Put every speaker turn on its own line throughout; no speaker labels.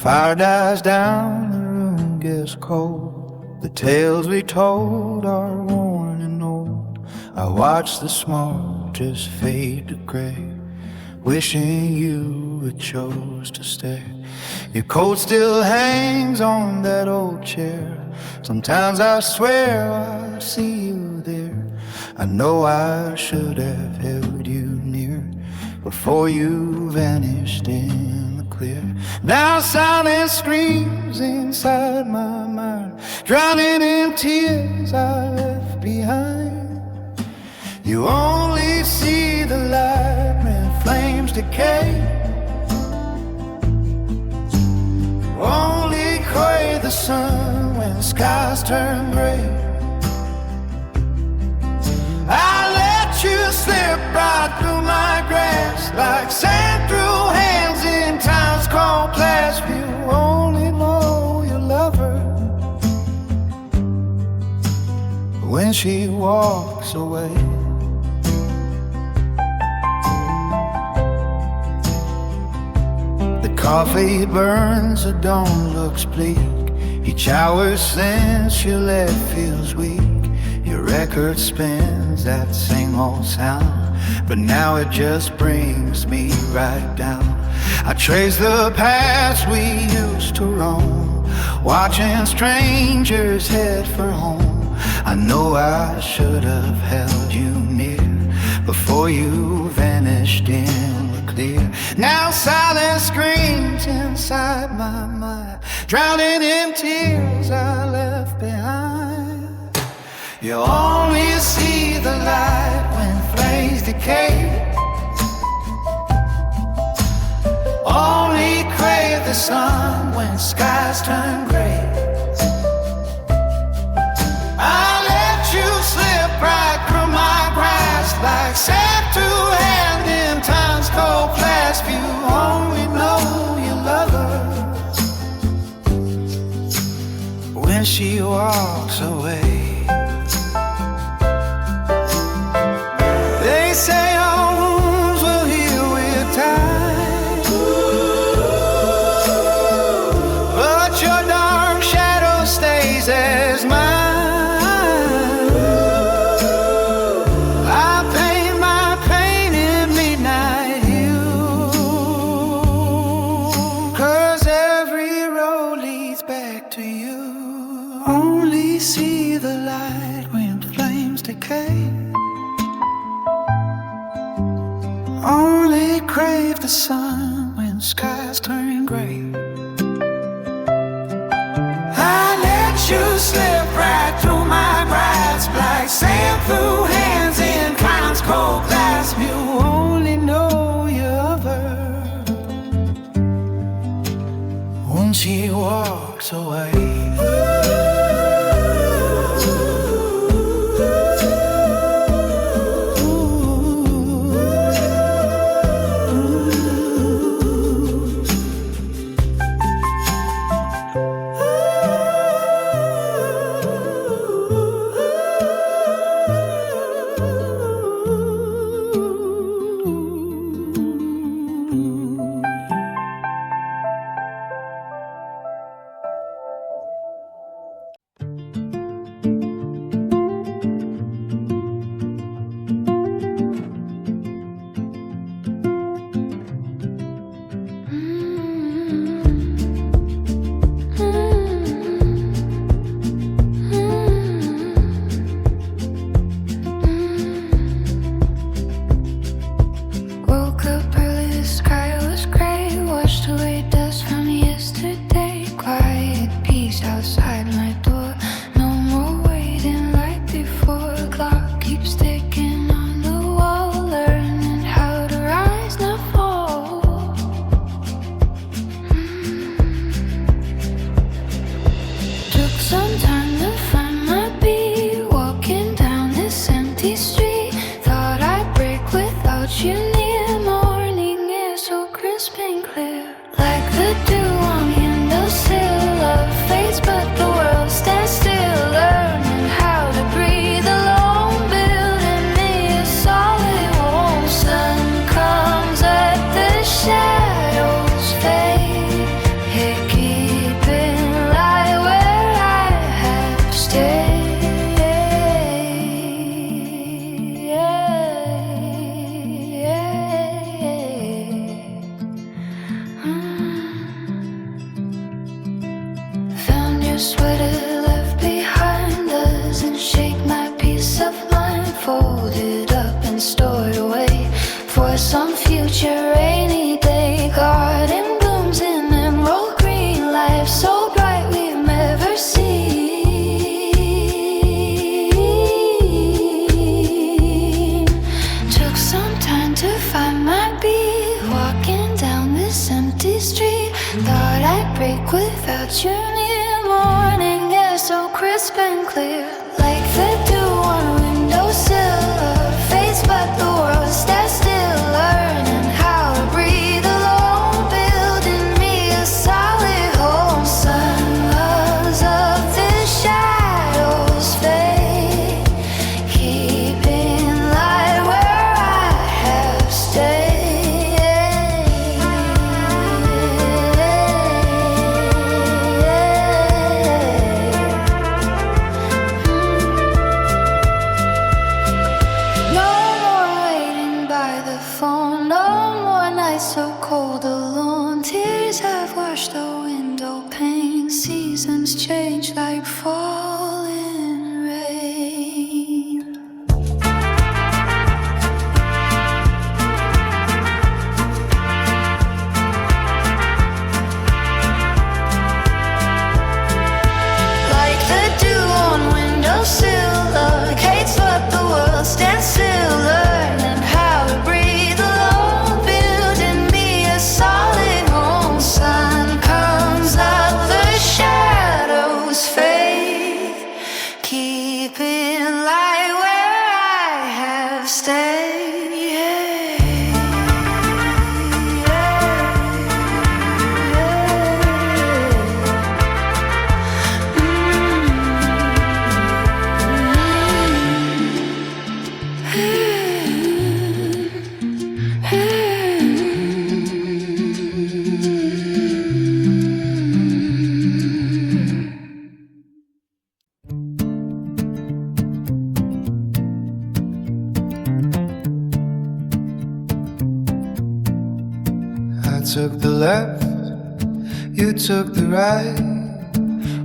fire dies down, the room gets cold. The tales we told are worn and old. I watch the smoke just fade to gray, wishing you had chose to stay. Your coat still hangs on that old chair. Sometimes I swear I see you there. I know I should have held you near before you vanished in the clear. Now silence screams inside my mind, drowning in tears I left behind. You only see the light when flames decay. Only crave the sun when skies turn gray. I let you slip right through my grasp, like sand through hands in time's cold clasp. You only know you love her when she walks away. The coffee burns, the dawn looks bleak. Each hour since you left feels weak. Your record spins that same old sound, but now it just brings me right down. I trace the paths we used to roam, watching strangers head for home. I know I should have held you near before you vanished in the clear. Now silence screams inside my mind, drowning in tears I left behind. You only see the light when flames decay. Only crave the sun when skies turn gray. I let you slip right through my grasp, like sand through hand in time's cold clasp. You only know you love her when she walks away. They say our wounds will heal with time, but your dark shadow stays as mine. I paint my pain in midnight hue, 'cause every road leads back to you. Only see the light when flames decay. Only crave the sun when skies turn gray. I let you slip right through my grasp, like sand through hands in time's cold clasp. You only know you love her when she walks away. your sweater left behind doesn't shake my peace of mind. Fold it up and store it away for some future rainy day. Garden blooms in emerald green, life so bright we've never seen. Took some time to find my beat, walking down this empty street. Thought I'd break without you near. Morning air so crisp and clear, like the dew on windowsill. Face but the world stands still, learning how to breathe alone, building me a solid home. Sunrise of the shadows fade, keeping light where I have stayed. No more waiting by the phone, no more nights so cold alone. Tears have washed the window pane, seasons change like falling rain. Like the dew on windowsill, locates what the world stands still, learning how to breathe alone, building me a solid home. Sun comes up, the shadows fade, keeping light where I have stayed.
I took the left, you took the right.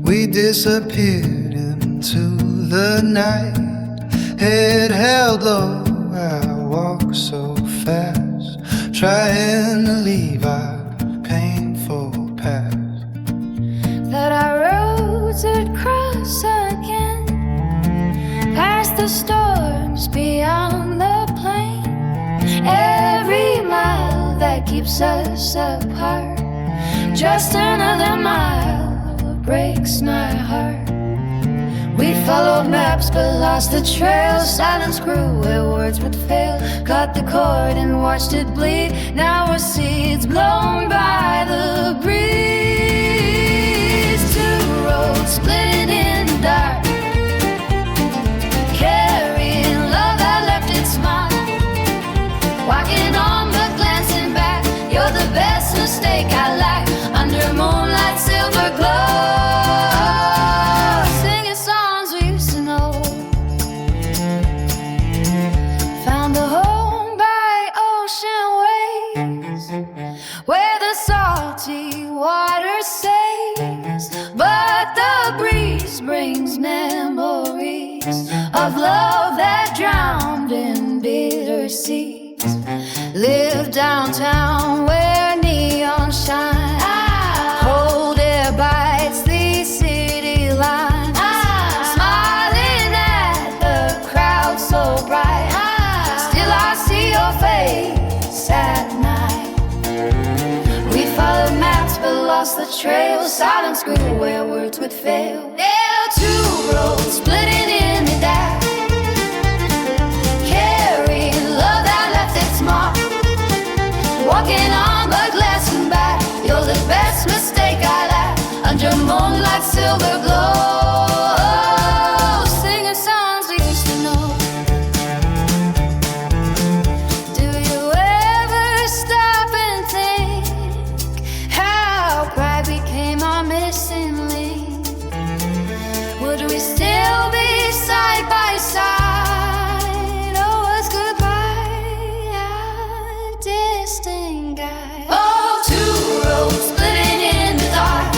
We disappeared into the night. Head held low, I walk so fast, trying to leave our painful past.
That our roads would cross again, past the storms, beyond the plain. Every mile that keeps us apart, just another mile breaks my heart. We followed maps but lost the trail. Silence grew where words would fail. Cut the cord and watched it bleed. Now we're seeds blown by the breeze. Two roads splitting in the dark, carrying love that left its mark. Walking on but glancing back, you're the best mistake I lack. Under moonlight silver glow, singing songs we used to know. Found a home by ocean waves, where the salty water saves. But the breeze brings memories of love that drowned in bitter seas. Live downtown where neon shine, cold air bites the city line. Smiling at the crowd so bright, still I see your face at night. We followed maps but lost the trail. Silence grew where words would fail. There are two roads splitting in the dark, carrying love that left its mark. Walking on but glancing back, you're the best mistake I lack. Under moonlight silver glow, singing songs we used to know. Do you ever stop and think how pride became our missing link? Would we still be side by side, or was goodbye a distant guide? Oh, two roads splitting in the dark,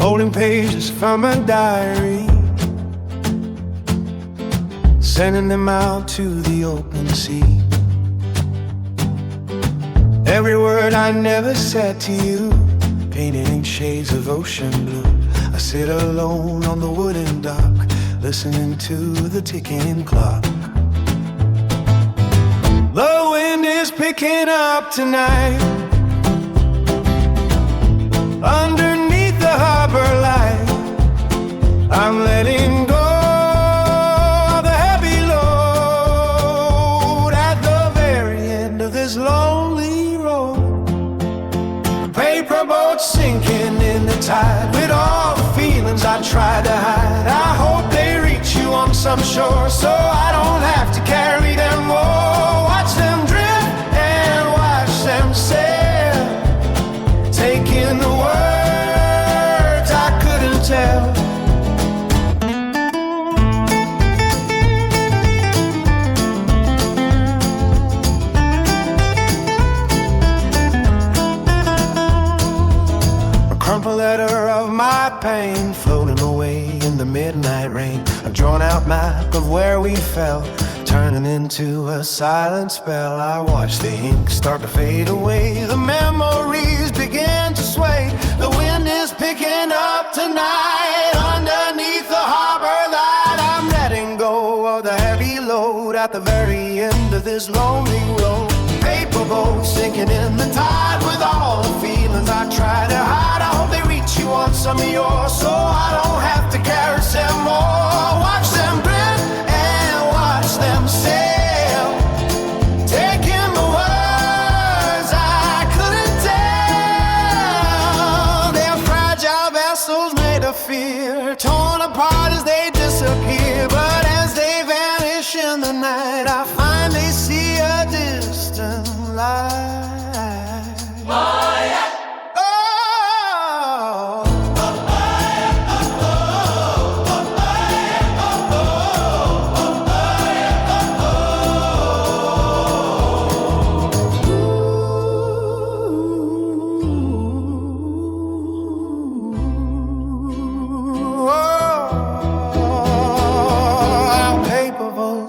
folding pages from a diary, sending them out to the open sea. Every word I never said to you, painted in shades of ocean blue. I sit alone on the wooden dock, listening to the ticking clock. The wind is picking up tonight, underneath the harbor light. I'm letting go of the heavy load at the very end of this lonely road. Paper boat sinking in the tide, with all the feelings I tried to hide. I hope they reach you on some shore, so I don't have to carry them more. Watch them drift and watch them sail, taking the words I couldn't tell. Crumpled letter of my pain, floating away in the midnight rain. A drawn out map of where we fell, turning into a silent spell. I watch the ink start to fade away, the memories begin to sway. The wind is picking up tonight, underneath the harbor light. I'm letting go of the heavy load at the very end of this lonely road. Paper boat sinking in the tide, with all the feelings I try to hide. I hope they reach you on some of yours, so I don't have to carry some more. Watch them drift and watch them sail, taking the words I couldn't tell. They're fragile vessels made of fear, torn apart as they disappear. But as they vanish in the night, I finally see a distant light. Oh, yeah.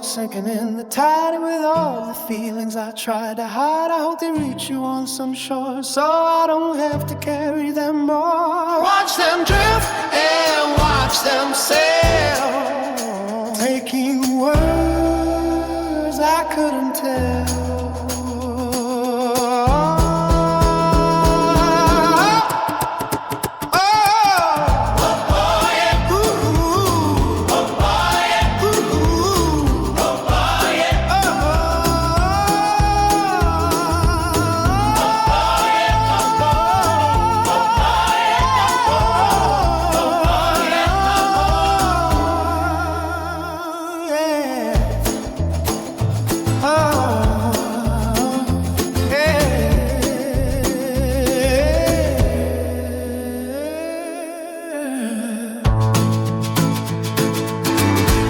Sinking in the tide, with all the feelings I tried to hide. I hope they reach you on some shore, so I don't have to carry them more. Watch them drift and watch them sail, taking words I couldn't tell.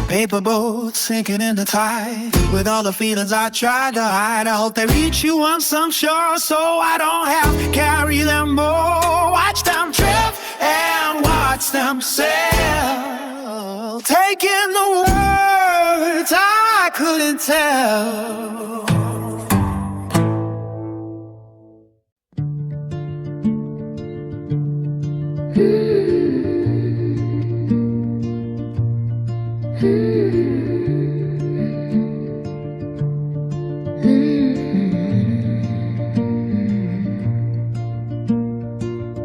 Paper boat sinking in the tide, with all the feelings I tried to hide. I hope they reach you on some shore, so I don't have to carry them more. Watch them drift and watch them sail, taking the words I couldn't tell.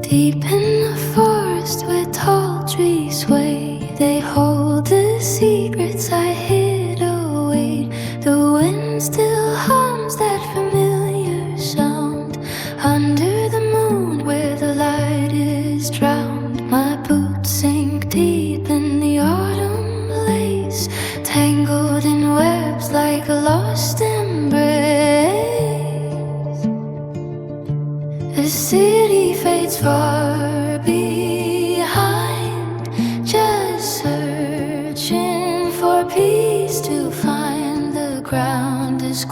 Deep in the forest where tall trees sway, they hold the secrets I hid away. The wind still hums that familiar sound under the moon where the light is drowned. My boots sink deep in the autumn lace, tangled in webs like a lost embrace. The city fades far behind, just searching for peace to find. The ground is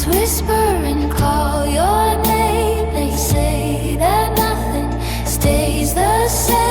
whisper and call your name. They say that nothing stays the same.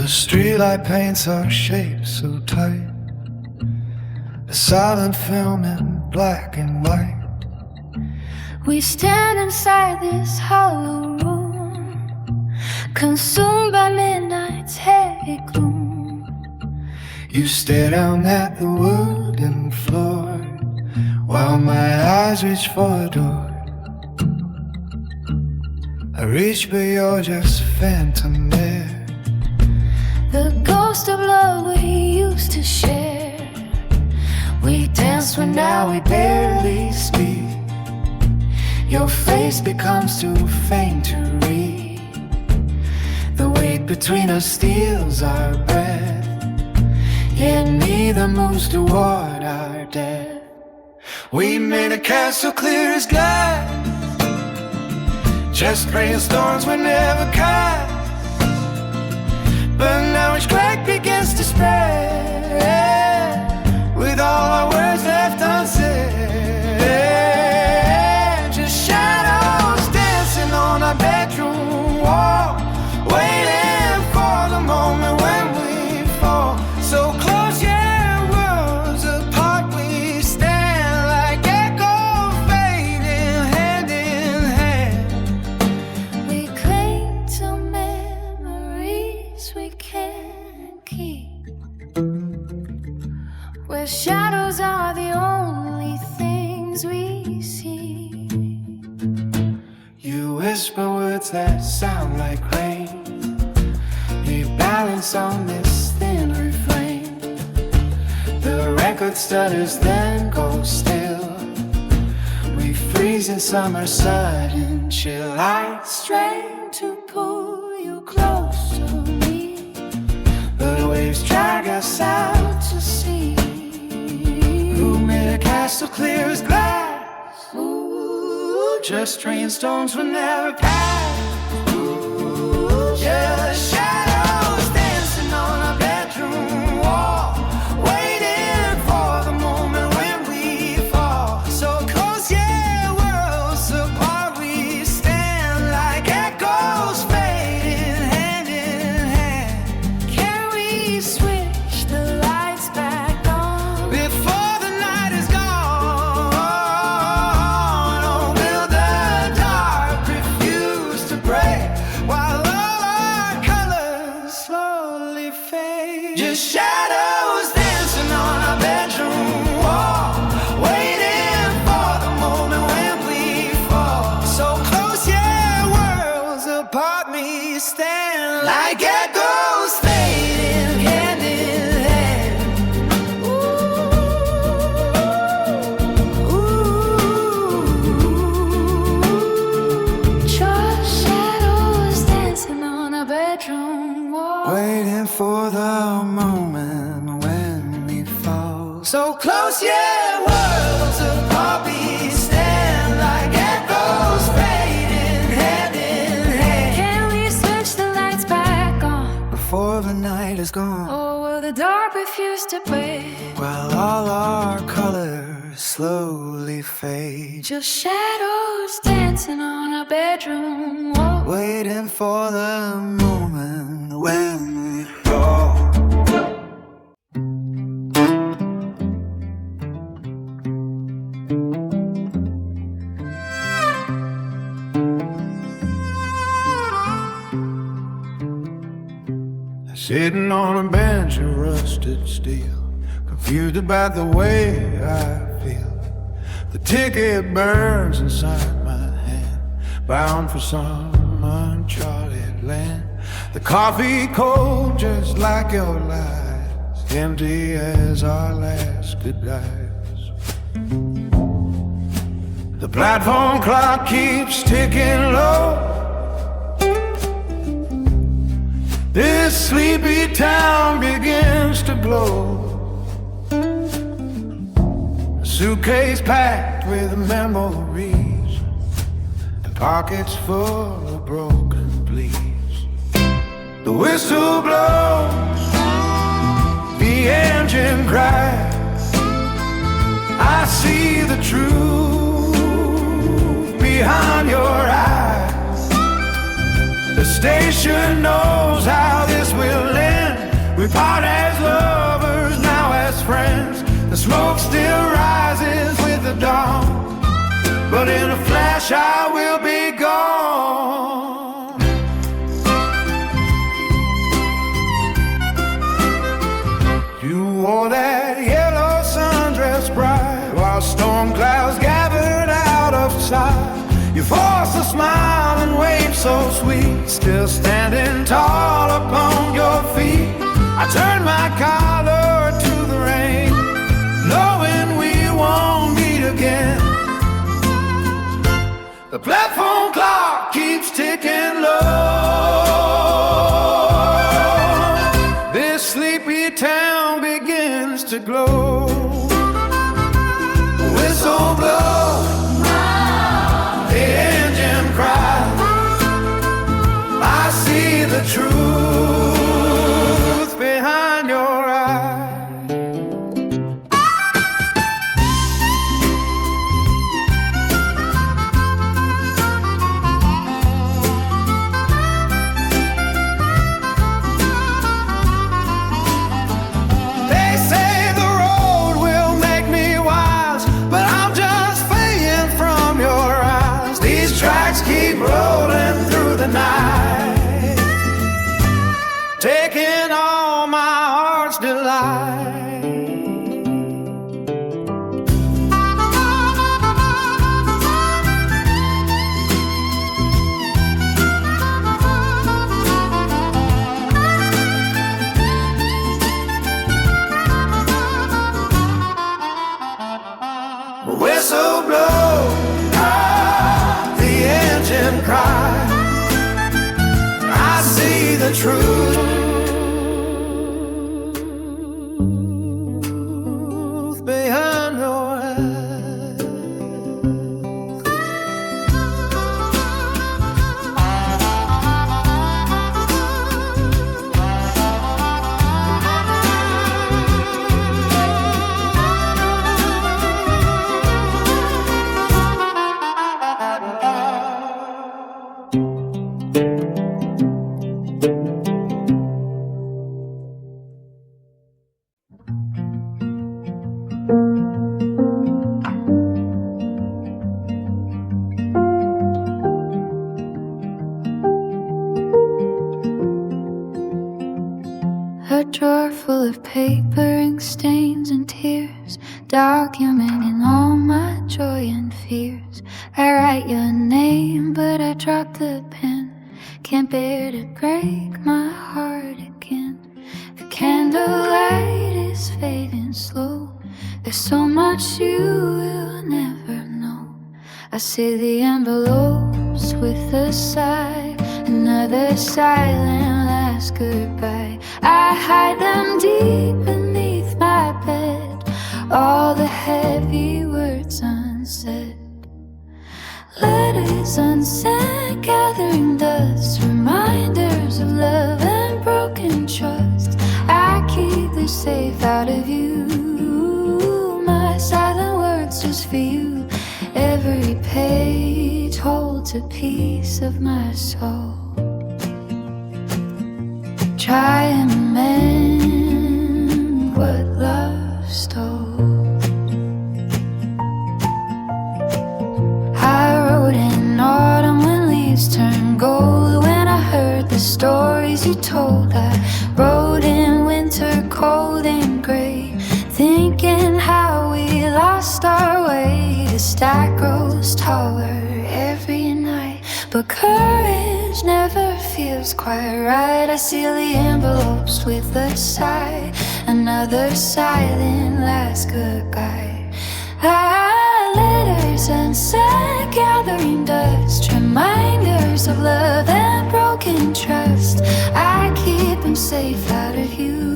Streetlight paints our shapes so tight, a silent film in black and white.
We stand inside this hollow room, consumed by midnight's heavy gloom.
You stare down at the wooden floor, while my eyes reach for a door. I reach, but you're just phantom air,
the ghost of love we used to share.
We dance when now we barely speak. Your face becomes too faint to read. The weight between us steals our breath, yet neither moves toward our death. We made a castle clear as glass, just rainstorms were never cast. But now each crack begins to spread, with all our words left unsaid. Just shadows dancing on our bedroom wall, waiting for the moment when we fall. So close, yeah, worlds apart we stand, like echoes fading hand in hand.
We cling to memories we can't keep, where shadows are the only things we see.
You whisper words that sound like rain, we balance on this thin refrain. The record stutters then goes still, we freeze in summer sudden chill. I strain to pull you close to me, the waves drag us out to sea. Who made a castle clear as glass? Ooh, just rainstorms will never pass. Ooh, just shadows dancing on our bedroom wall, waiting for the moment when we fall. So close, yeah, like echoes fading hand in hand. Ooh, ooh.
Just shadows dancing on a bedroom wall.
Waiting for the moment when we fall so close, yeah, worlds apart. We stand like echoes fading hand in hand.
Can we switch the lights back on
Before the night is gone,
or will the dark refuse to break?
while all our colors slowly fade.
Just shadows dancing on a bedroom wall.
Waiting for the moment when we fall.
Sitting on a bench of rusted steel, confused about the way I feel. The ticket burns inside my hand, bound for some uncharted land. The coffee cold just like your lies, empty as our last goodbyes. The platform clock keeps ticking low. This sleepy town begins to glow. A suitcase packed with memories and pockets full of broken pleas. The whistle blows, the engine cries. I see the truth behind your eyes. The station knows how this will end. We part as lovers, now as friends. The smoke still rises with the dawn, but in a flash I will be gone. You wore that yellow sundress bright while storm clouds gathered out of sight. You forced a smile and waved so sweet, still standing tall upon your feet. I turned my collar to the rain, knowing we won't meet again. The platform clock keeps ticking low. This sleepy town begins to glow. Whistle blow, the engine cries. I see the truth behind your eyes. They say the road will make me wise, but I'm just fading from your eyes. These tracks keep rolling through the night, taking all my heart's delight. Whistle blow, the engine cry. I see the truth behind your eyes.
A drawer full of paper, ink stains and tears, documenting all my joy and fears. I write your name, but I drop the pen. can't bear to break my heart again. The candlelight is fading slow. There's so much you will never know. I see the envelopes with a sigh, another silent last goodbye. I hide them deep beneath my bed, all the heavy words unsaid. Letters unsent, gathering dust, reminders of love and broken trust. I keep the safe out of you, my silent words just for you. Every page holds a piece of my soul. Try and mend what love stole. I wrote in autumn when leaves turned gold. When I heard the stories you told, I wrote in winter cold and gray, thinking how we lost our way. The stack grows taller every night, but courage never feels quite right. I seal the envelopes with a sigh, another silent last goodbye. Letters unsent, gathering dust, reminders of love and broken trust. I keep them safe out of you,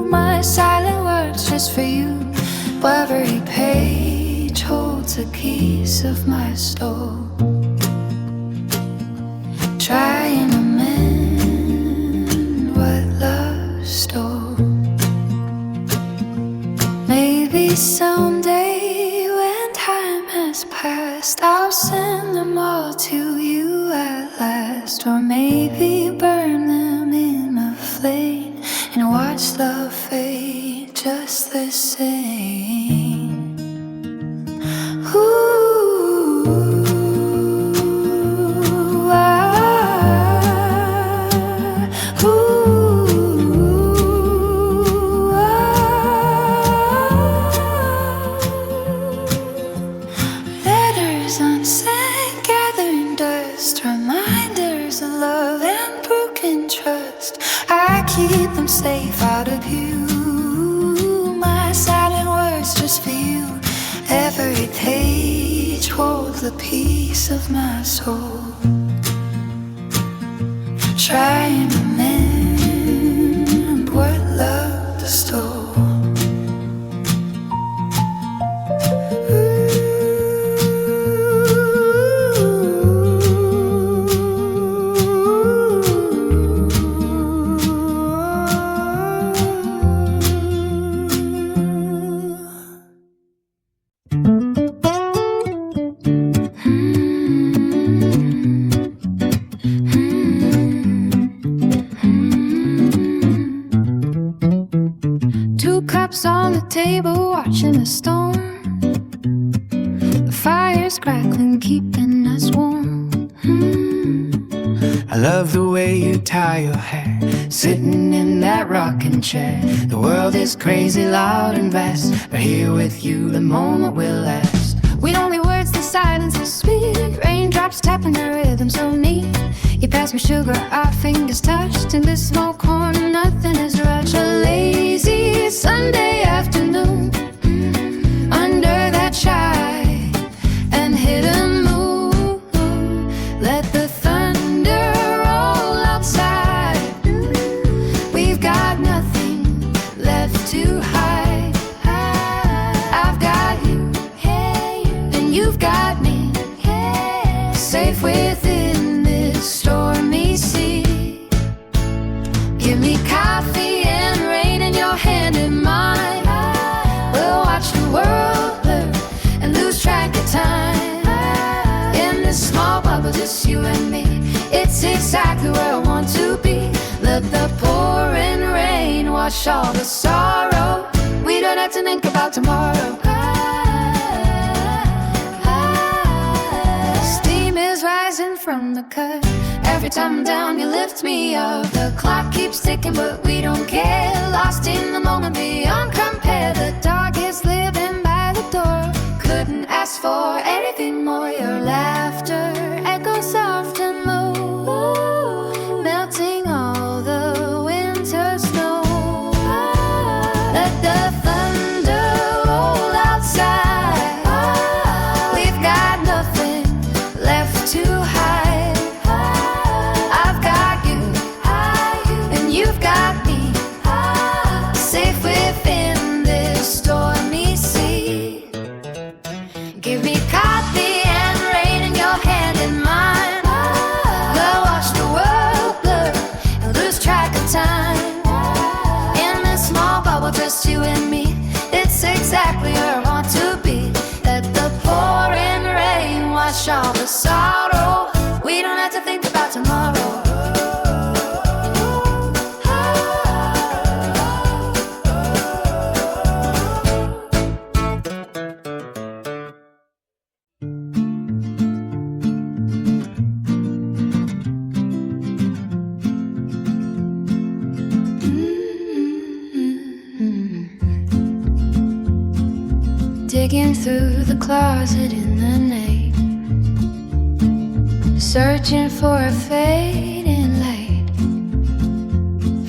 my silent words just for you. Every page holds a piece of my soul. Try and amend what love stole. Maybe someday when time has passed, I'll send them all to you at last. Or maybe burn them in a flame and watch love fade just the same. Letters unsent, gathering dust, reminders of love and broken trust. I keep them safe out of you, my silent words just for you. Every page holds a piece of my soul. Try and amend what love stole. On the table, watching the storm. The fire's crackling, keeping us warm.
I love the way you tie your hair, sitting in that rocking chair. The world is crazy, loud and vast, but here with you the moment will last.
With only words, the silence is sweet. Raindrops tapping the rhythm so neat. You pass me sugar, our fingers touched. In this small corner, nothing is rushed. A lazy Sunday afternoon, under that shy and hidden moon. Let the thunder roll outside. We've got nothing left to hide. I've got you, and you've got me, safe within this stormy sea. Give me coffee and rain in your hand in mine. We'll watch the world blur and lose track of time. In this small bubble, just you and me. It's exactly where I want to be. Let the pouring rain wash all the sorrow. We don't have to think about tomorrow. Steam is rising from the cut. Every time I'm down, you lift me up. The clock keeps ticking, but we don't care. Lost in the moment, beyond compare. The dog is living by the door. Couldn't ask for anything more. Your laughter echoes soft and low. exactly where I want to be. Let the pouring rain wash all the sorrow. We don't have to think about tomorrow. Digging through the closet in the night, searching for a fading light.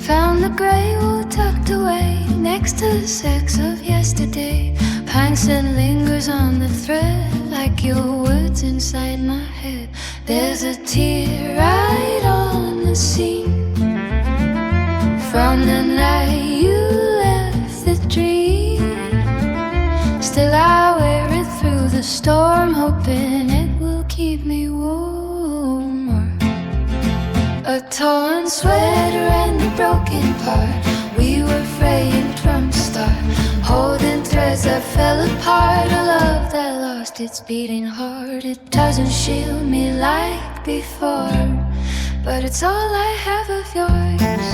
Found the gray wool tucked away next to the sex of yesterday. Pine scent lingers on the thread like your words inside my head. There's a tear right on the seam from the night you left the dream. Still I wear it through the storm, hoping it will keep me warmer. A torn sweater and a broken part. We were framed from the start, holding threads that fell apart. A love that lost its beating heart. It doesn't shield me like before, but it's all I have of yours.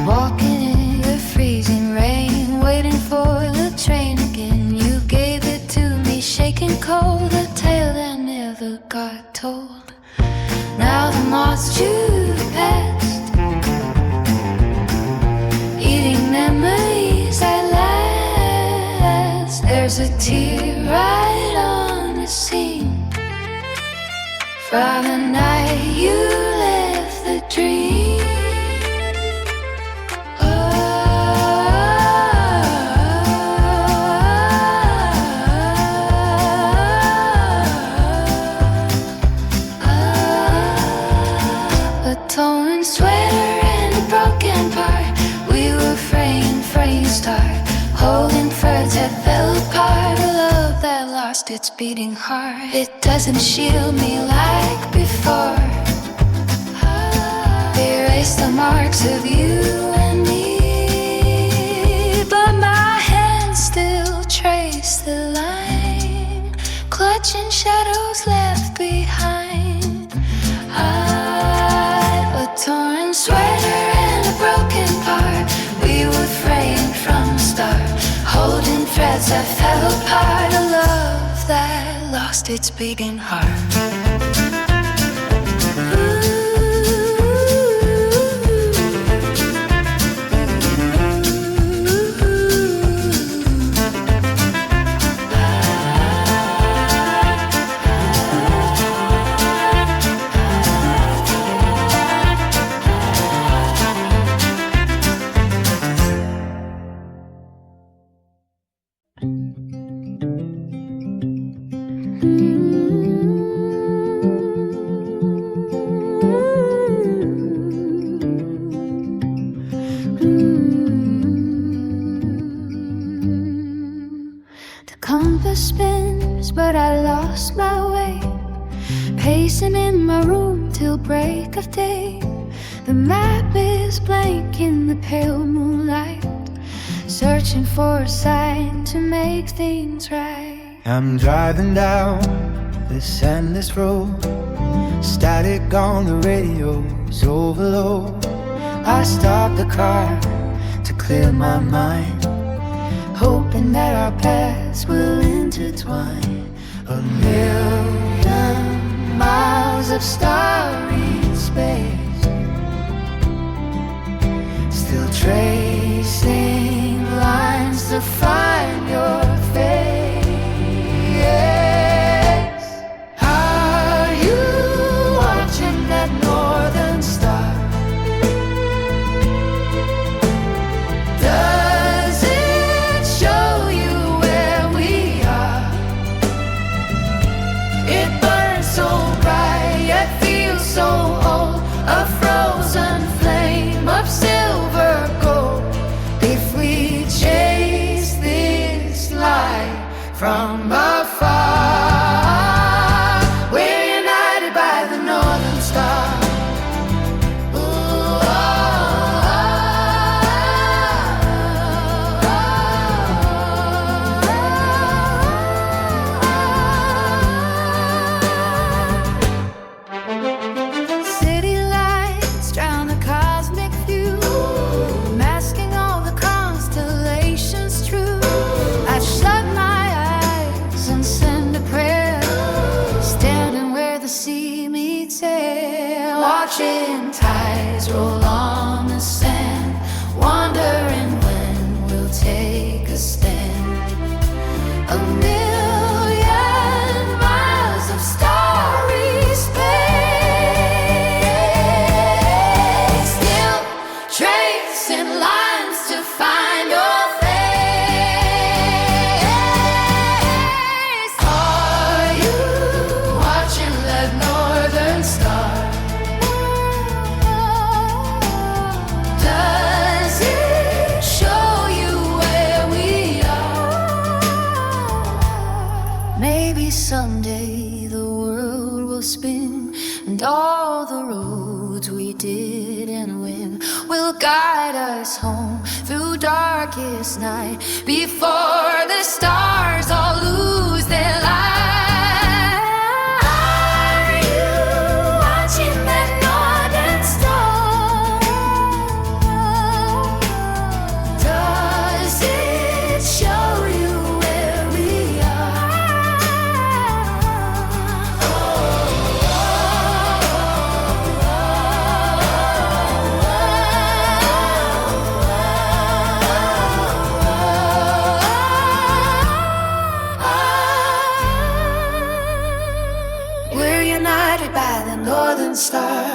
Walking in your freezing rain, waiting for the train again. You gave it to me shaking cold, a tale that never got told. Now the moths chew past, eating memories at last. There's a tear right on the seam from the night you left the dream. Torn sweater and a broken part. We were framed for a start, holding threads that fell apart. A love that lost its beating heart. It doesn't shield me like before. Erase the marks of you and me, but my hands still trace the line, clutching shadows left behind. A torn sweater and a broken part. We were framed from the start, holding threads that fell apart. A love that lost its beating heart. Spins, but I lost my way, pacing in my room till break of day. The map is blank in the pale moonlight, searching for a sign to make things right.
I'm driving down this endless road, static on the radio's overload. I stop the car to clear my mind, hoping that our paths will intertwine. 1,000,000 miles of starry space, still tracing lines to find your face. Are you watching that northern star? Does it show you where we are? It burns so bright, yet feels so old, a frozen flame of silver gold. If we chase this light from afar, we're united by the northern star. Ooh, ah,
watching tides roll on the sand, wondering when we'll take a stand. A million miles of starry space, still tracing lines to find your face. Are you watching that northern star? Does it show you where we are? Maybe someday the world will spin, and all the roads we didn't win will guide us home through darkest night before the stars all lose their light. Are you watching that northern star? Does it show you where we are? We're united by the northern star.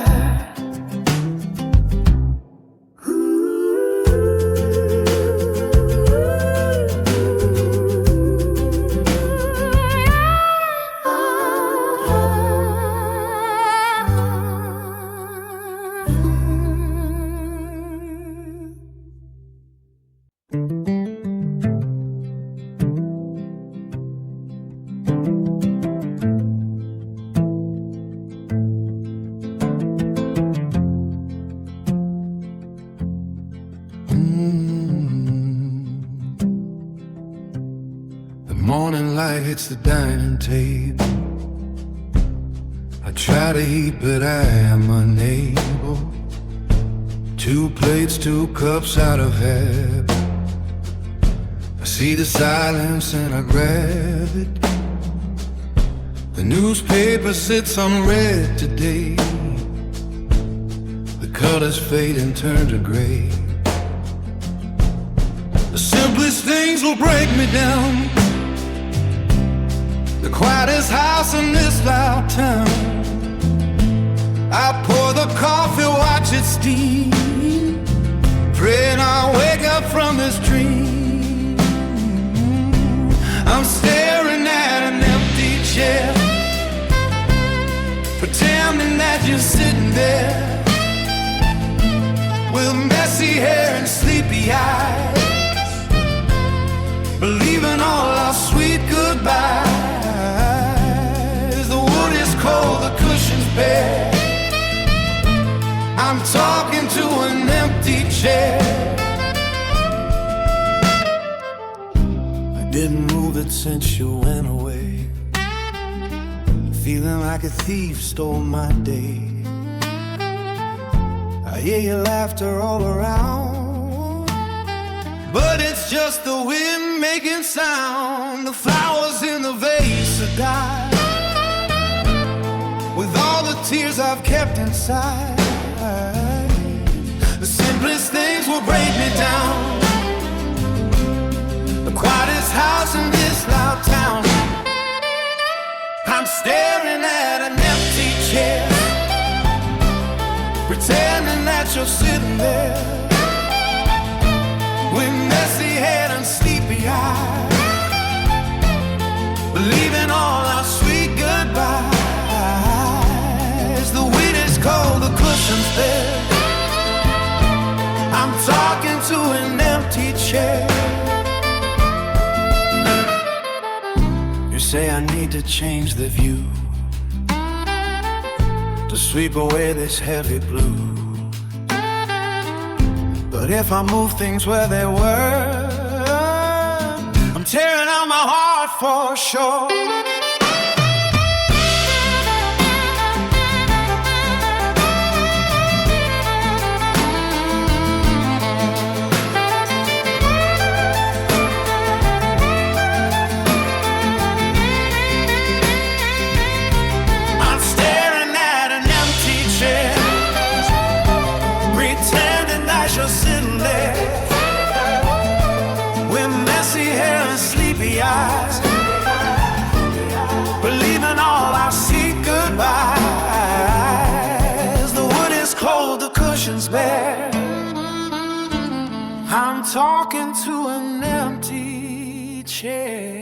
The morning light hits the dining table. I try to eat, but I am unable. 2 plates, 2 cups out of habit. I see the silence and I grab it. The newspaper sits unread today. The colors fade and turn to gray. The simplest things will break me down. The quietest house in this loud town. I pour the coffee, watch it steam, praying I'll wake up from this dream. I'm staring at an empty chair, pretending that you're sitting there, with messy hair and sleepy eyes, believing all our sweet goodbyes. The wood is cold, the cushion's bare. I'm talking to an empty chair. I didn't move it since you went away, feeling like a thief stole my day. I hear your laughter all around, but it's just the wind making sound. The flowers in the vase are dying, with all the tears I've kept inside. The simplest things will break me down. The quietest house in this loud town. I'm staring at an empty chair, pretending that you're sitting there, with messy hair and sleepy eyes, believing all our sweet goodbyes. The wind is cold, the cushion's bare. I'm talking to an empty chair. You say I need to change the view, to sweep away this heavy blue. But if I move things where they were, I'm tearing out my heart for sure. I'm staring at an empty chair, steady eyes, believing all I see goodbyes. The wood is cold, the cushion's bare. I'm talking to an empty chair.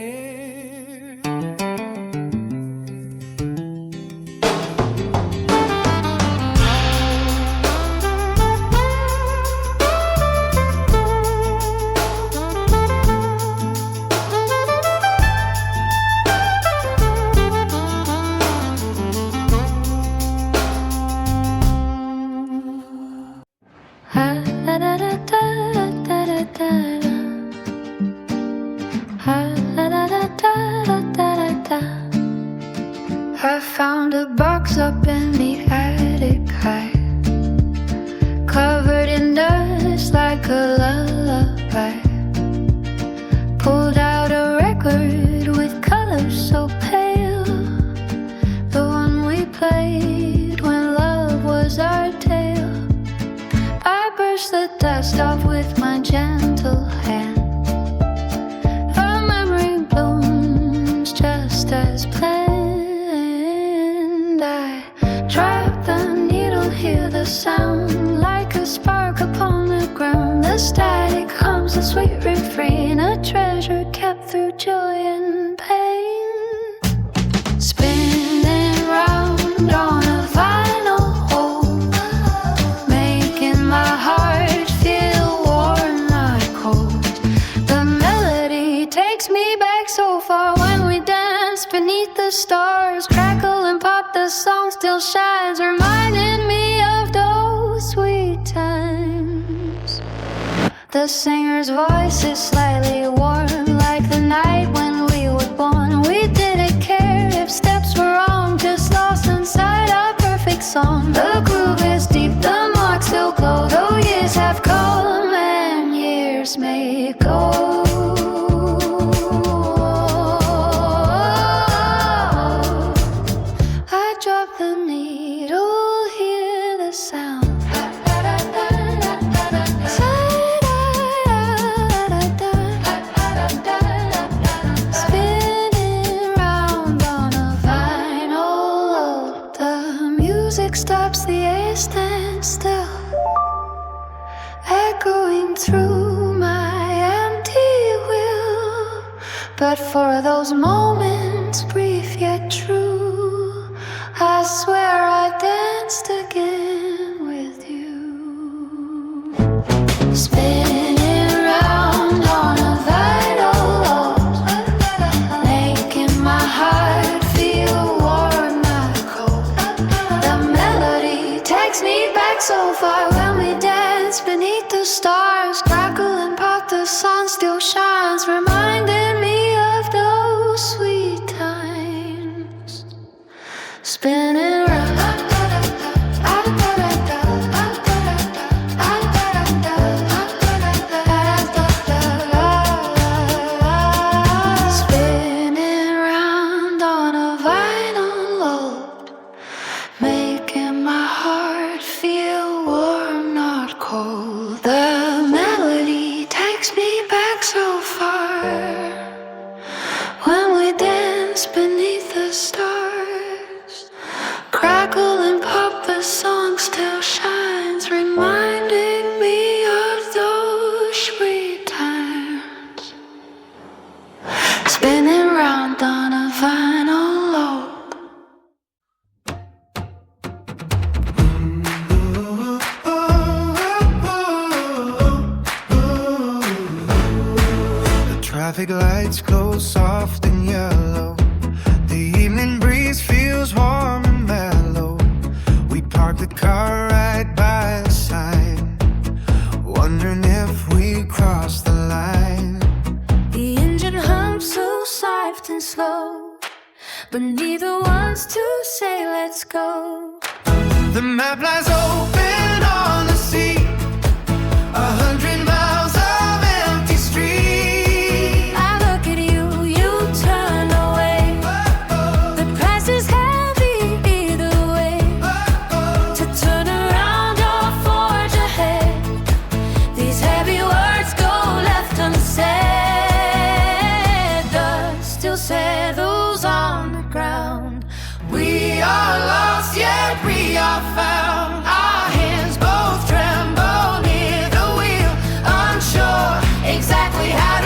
I found a box up in the attic high, covered in dust like a lullaby. Pulled out a record with colors so pale, the one we played when love was our tale. I brushed the dust off with my gentle hand. A memory blooms just as planned. I drop the needle, hear the sound like a spark upon the ground. The static hums a sweet refrain, a treasure kept through joy and pain. Spinning round on a vinyl hole, making my heart feel warm, not cold. The melody takes me back so far when we dance beneath the stars. Crackle and pop, the song still shines, reminding me of those sweet times. The singer's voice is slightly warm, like the night when we were born. We didn't care if steps were wrong, just lost inside our perfect song. The groove is deep, the marks still glow, though years have come and years may go. Stops, the air stands still, echoing through my empty will. But for those moments, brief yet true, I swear I danced again with you. Spinning round on a vinyl load, making my heart feel warm, not cold. The melody takes me back so far when we dance beneath the stars. Crackle and pop, the sun still shines, reminding me of those sweet times. Spinning round.
Traffic lights glow soft and yellow. The evening breeze feels warm and mellow. We park the car right by the sign, wondering if we cross the line.
The engine hums so soft and slow, but neither wants to say let's go.
The map lies open on the sea, 100 miles of empty street.
I look at you, you turn away. The price is heavy either way. To turn around or forge ahead, these heavy words go left unsaid. The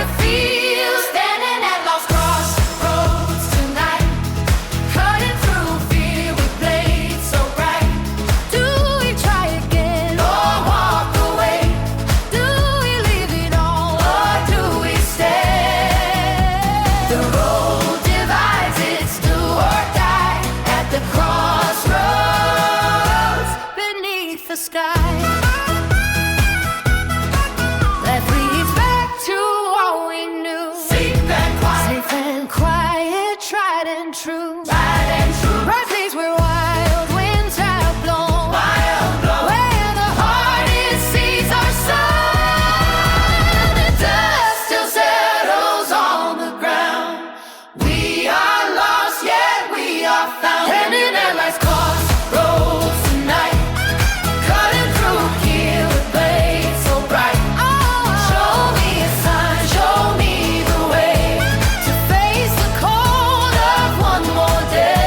it feels standing at lost crossroads tonight, cutting through fear with blades so bright. Do we try again or walk away? Do we leave it all or do we stay? The road divides, it's do or die at the crossroads beneath the sky. True. Right place where wild winds have blown. Where the hardest seas are sown. The dust still settles on the ground. We are lost, yet we are found. Standing at life's crossroads tonight, cutting through here with blades so bright. Show me a sign, show me the way to face the cold of one more day.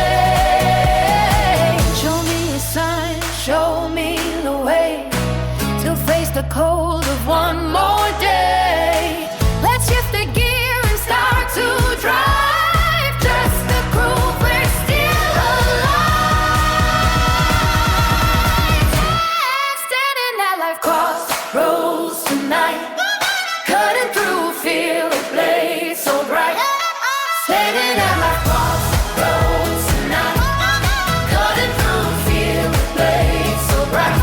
Show me a sign, show me the way to face the cold of one more day. Let's shift the gear and start to drive. Just the groove, we're still alive. Standing at life crossroads tonight, cutting through fear with blades so bright. Standing at life crossroads tonight, cutting through fear with blades so bright.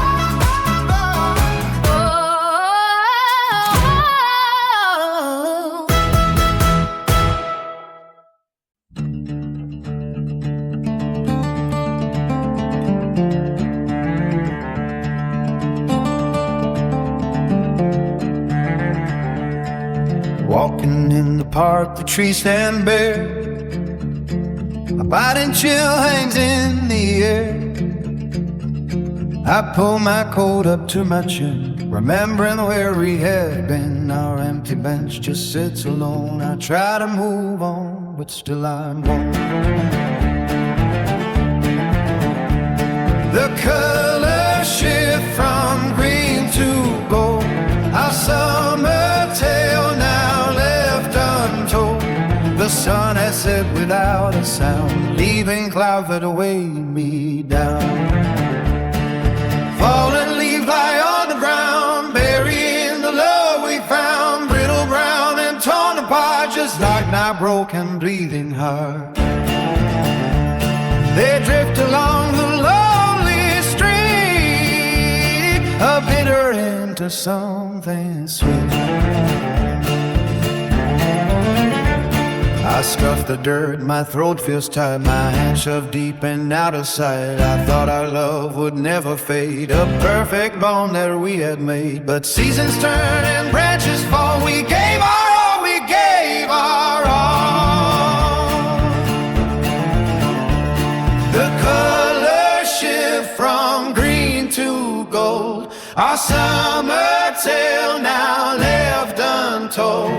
Walking in the park, the trees stand bare. A biting chill hangs in the air. I pull my coat up to my chin, remembering where we had been. Our empty bench just sits alone. I try to move on, but still I'm warm. The colors shift from green to gold. Our summer tale now left untold. The sun has set without a sound, leaving clouds that weigh me down. Fallen leaves lie on the ground, burying the love we found. Brittle, brown and torn apart, just like my broken, bleeding heart. They drift along the lonely street, a bitter into something sweet. I scuff the dirt, my throat feels tight, my hands shoved deep and out of sight. I thought our love would never fade, a perfect bond that we had made. But seasons turn and branches fall, we gave our all, we gave our all. The colors shift from green to gold. Our summer tale now left untold.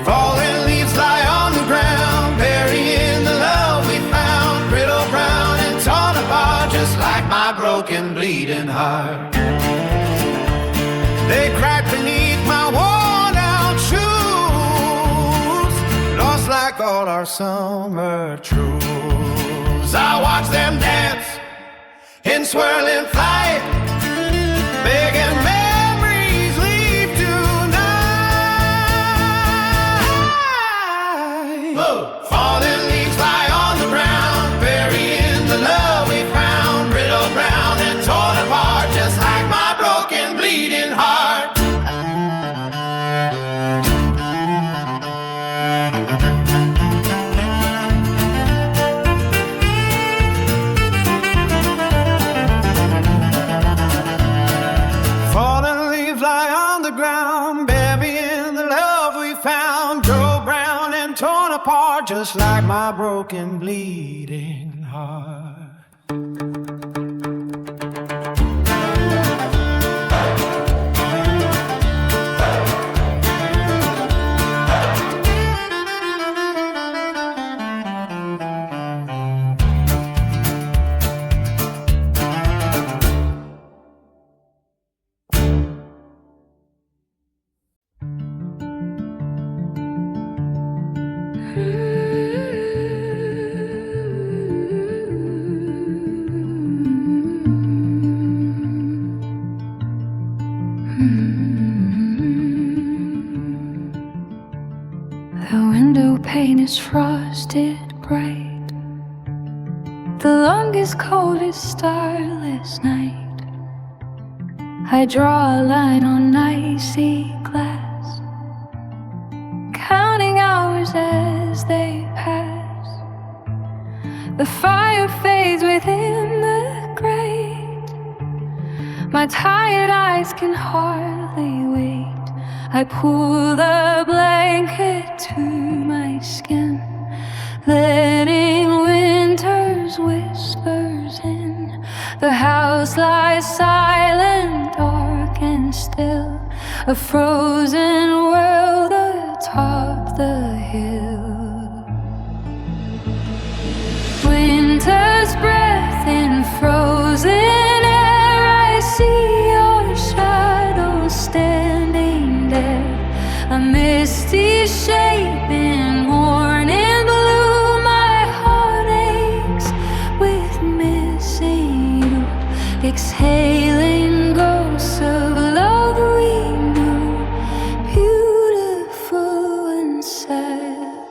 Fallen leaves lie on the ground, burying the love we found. Brittle, brown and torn apart, just like my broken, bleeding heart. They crack beneath my worn out shoes, lost like all our summer truths. I watch them dance in swirling flight, begging memories leave tonight. Fallen leaves lie on the ground, burying the love we found. Brittle, brown and torn apart, just like my broken, bleeding heart. Fallen leaves lie on the ground, burying the love we found. Grow brown and torn apart, just like my broken, bleeding heart.
The window pane is frosted bright, the longest, coldest, starless night. I draw a line on icy glass, counting hours as they pass. The fire fades within the grate. My tired eyes can hardly wait. I pull the blanket to my skin, letting winter's whispers in. The house lies silent, dark and still, a frozen world atop the hill. Winter's breath in frozen air, I see your shadow standing there, a misty shape in morning blue. My heart aches with missing you, exhaling ghosts of love we knew, beautiful and sad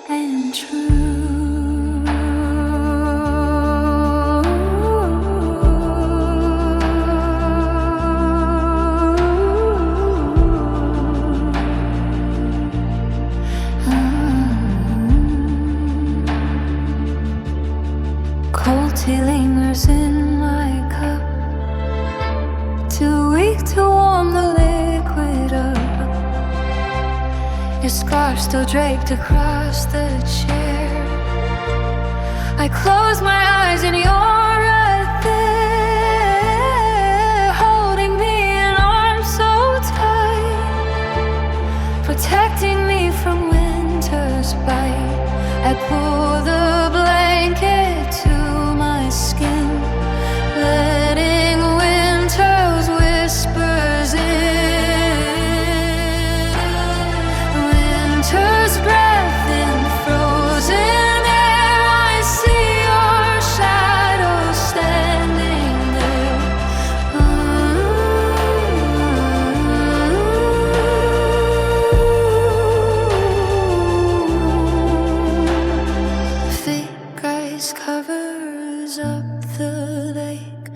and true. Cold tea lingers in my cup, too weak to warm the liquid up. Your scarf still draped across the chair. I close my eyes and you're right there, holding me in arms so tight, protecting me from winter's bite. I pull the blanket to my skin, letting winter's whispers in. Winter's breath in frozen air, I see your shadow standing there. Thick ice covers up the lake.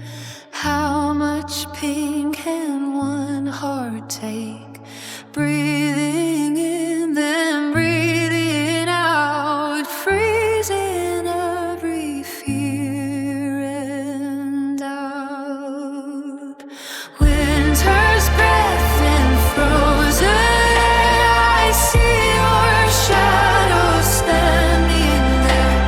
How much pain can one heart take? Breathing in, then breathing out, freezing every fear and doubt. Winter's breath in frozen air, I see your shadow standing there.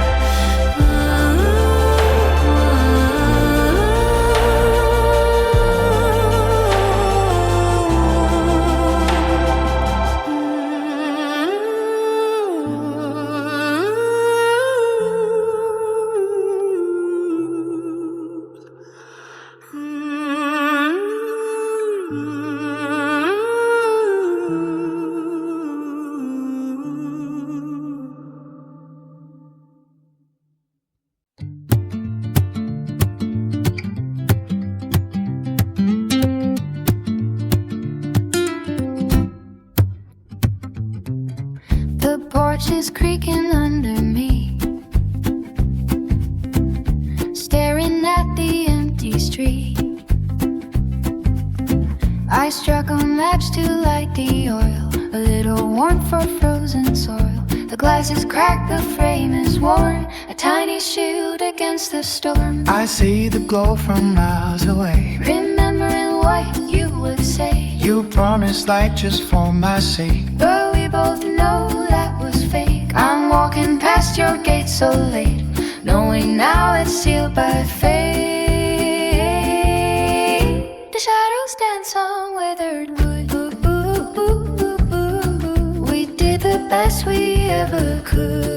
The porch is creaking under me, staring at the empty street. I struck a match to light the oil, a little warmth for frozen soil. The glass is cracked, the frame is worn, a tiny shield against the storm.
I see the glow from miles away.
Remembering what you would say,
You promised light just for my sake.
but we both know that was fake. I'm walking past your gate so late, knowing now it's sealed by fate. The shadows dance on withered wood. We did the best we ever could.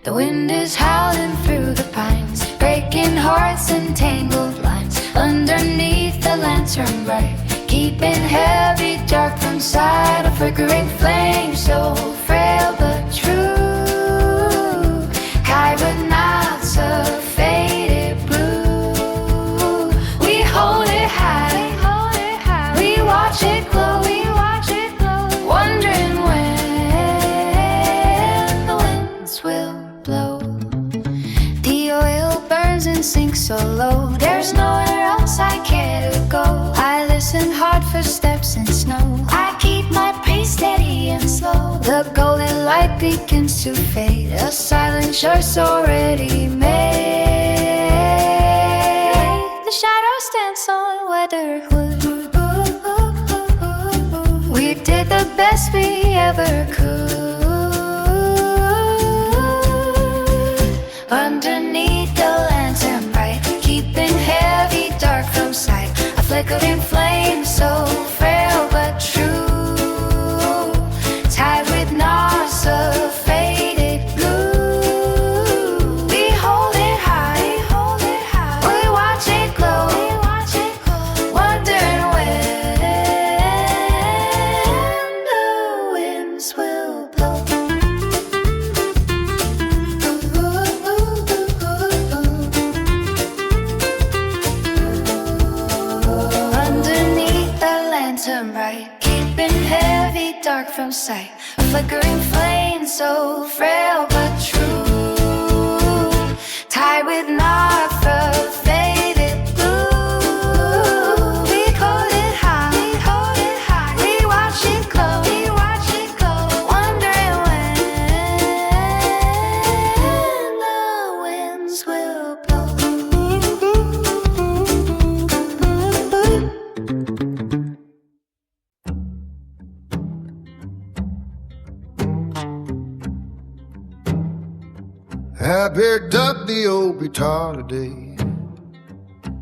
The wind is howling through the pines, breaking hearts and tangled lines. Underneath the lantern bright, keeping heavy dark from side of flickering flame, so frail but true, high but not so faded blue. We hold it high, we watch it glow, wondering when the winds will blow. The oil burns and sinks so low, there's nowhere else I care to go. I listen hard for steps in snow, I keep my pace steady and slow. The golden light begins to fade, a silent choice already made. The shadows dance on weathered wood, we did the best we ever could. Underneath the lantern bright, keeping heavy dark from sight, a flickering flame so frail but true, tied with knots of faded blue. We hold it high, we watch it glow, wondering when the winds will blow. Underneath the lantern bright, keeping heavy dark from sight, a flickering flame so frail but true, tied with knots of faded blue. We hold it high, we watch it glow, wondering when the winds will blow.
I picked up the old guitar today,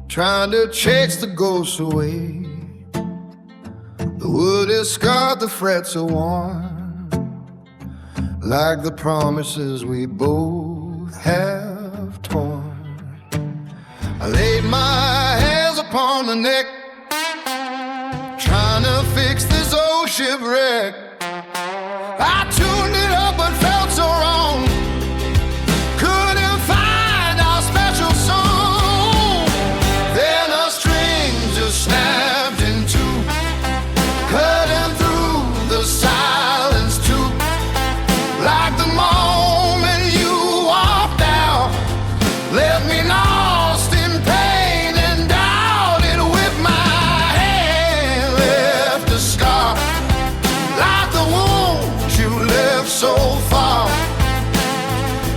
trying to chase the ghosts away. The wood is scarred, the frets are worn, like the promises we both have torn. I laid my hands upon the neck, trying to fix this old shipwreck. I tuned it up but felt so wrong, couldn't find our special song. Then a string just snapped in two, cutting through the silence too, like the moment you walked out, left me lost in pain and doubt. It whipped my hand, left a scar, like the wounds you left so far.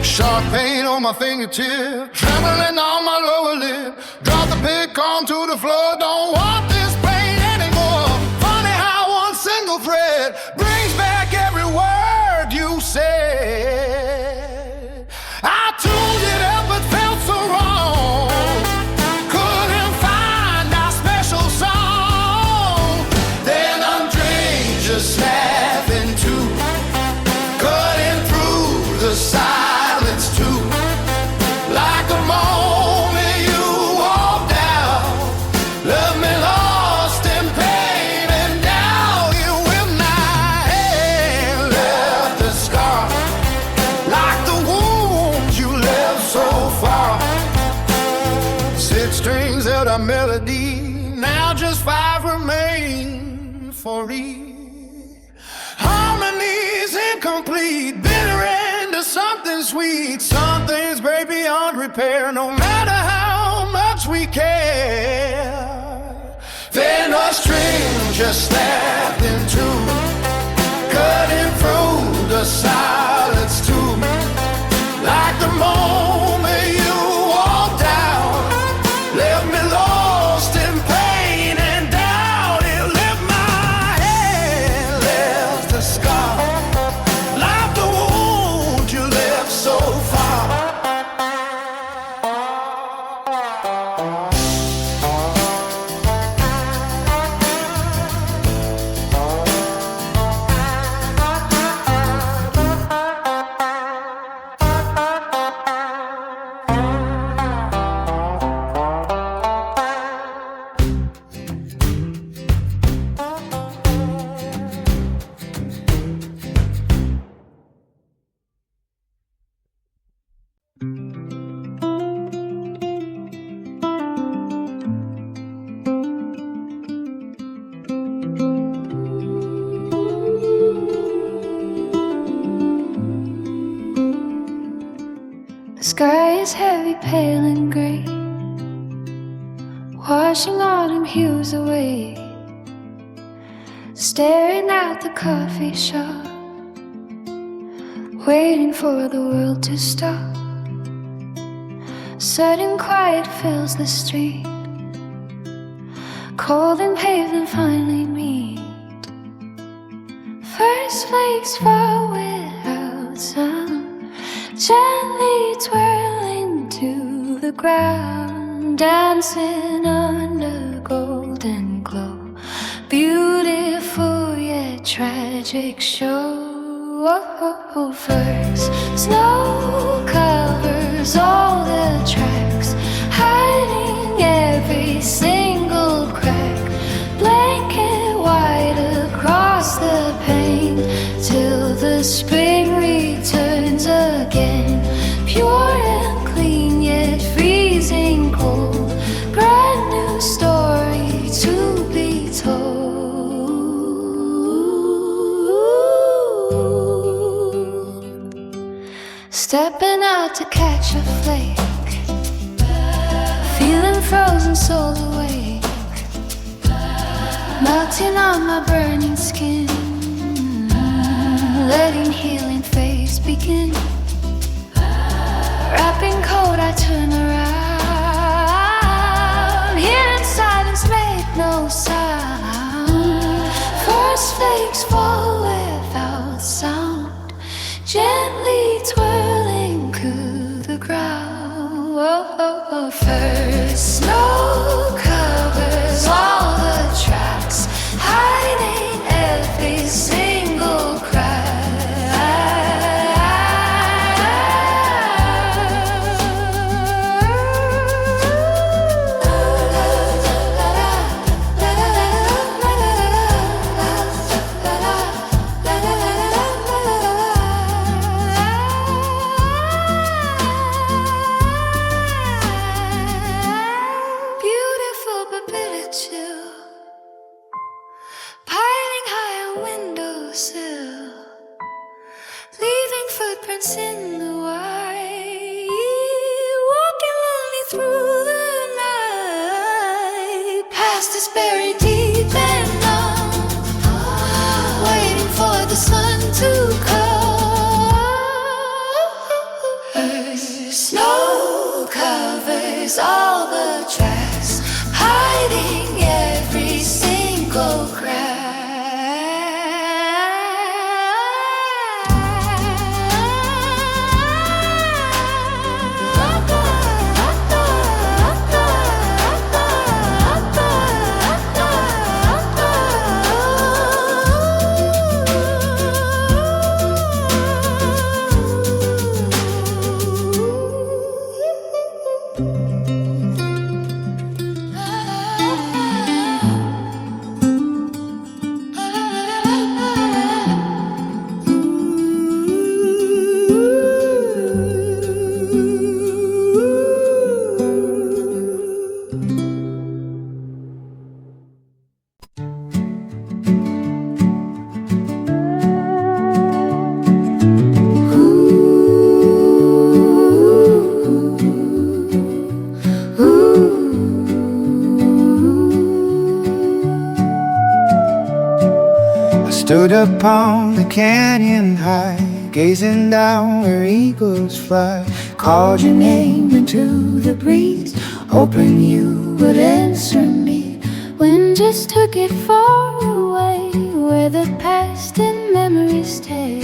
Sharp pain on my fingertip, trembling on my lower lip. Drop the pick onto the floor, don't want this pain anymore. Funny how one single thread brings back every word you said. I tuned it up but felt so wrong, couldn't find our special song. Then undrained, just snapping two, cutting through the silence too, like a moment you walked out, left me lost in pain and doubt. You with my hand, left a scar, like the wounds you left so far. 6 strings held our melody, now just 5 remain for each. Harmonies incomplete, bitter end to something sweet. Some things break beyond repair, no matter how much we care. Then a string just snapped in two, cutting through the silence too, like the moment you walked out, left me lost in pain and doubt. It left my hand, left a scar, like the wound you left so far.
very pale and grey, washing autumn hues away, staring at the coffee shop, waiting for the world to stop. Sudden quiet fills the street, cold and paved and finally meet. First flakes fall without sound, gently twirling to the ground, dancing under golden glow. Beautiful yet tragic show. First snow covers all the tracks, hiding every single crack. Blanket white across the pane, till the spring returns again. Pure and clean yet freezing cold, brand new story to be told. Stepping out to catch a flake, feeling frozen, soul awake, melting on my burning skin, letting healing phase begin. Wrapping cold, I turn around, hearing silence make no sound. First flakes fall without sound, gently twirling to the ground. First snow covers all the tracks, hiding every single crack. In the white, walking lonely through the night, past this buried deep and numb, waiting for the sun to come. Snow covers all the tracks, hiding every single crack.
Stood upon the canyon high, gazing down where eagles fly. Called your name into the breeze, hoping you would answer me.
Wind just took it far away, where the past and memories stay.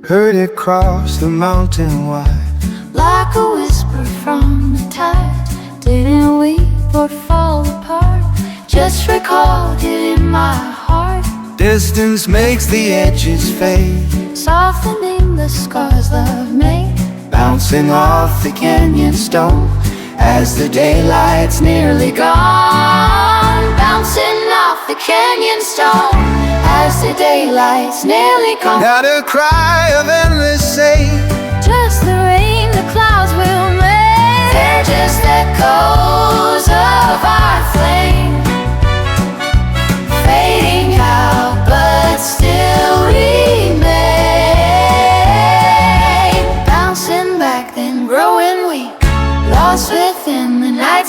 Heard it cross the mountain wide,
like a whisper from the tide. Didn't weep or fall apart, just recalled it in my heart.
Distance makes the edges fade,
softening the scars love made.
Bouncing off the canyon stone as the daylight's nearly gone.
Bouncing off the canyon stone as the daylight's nearly gone.
Not a cry of endless sage,
just the rain the clouds will make. They're just echoes of our flame, fading out but still remain.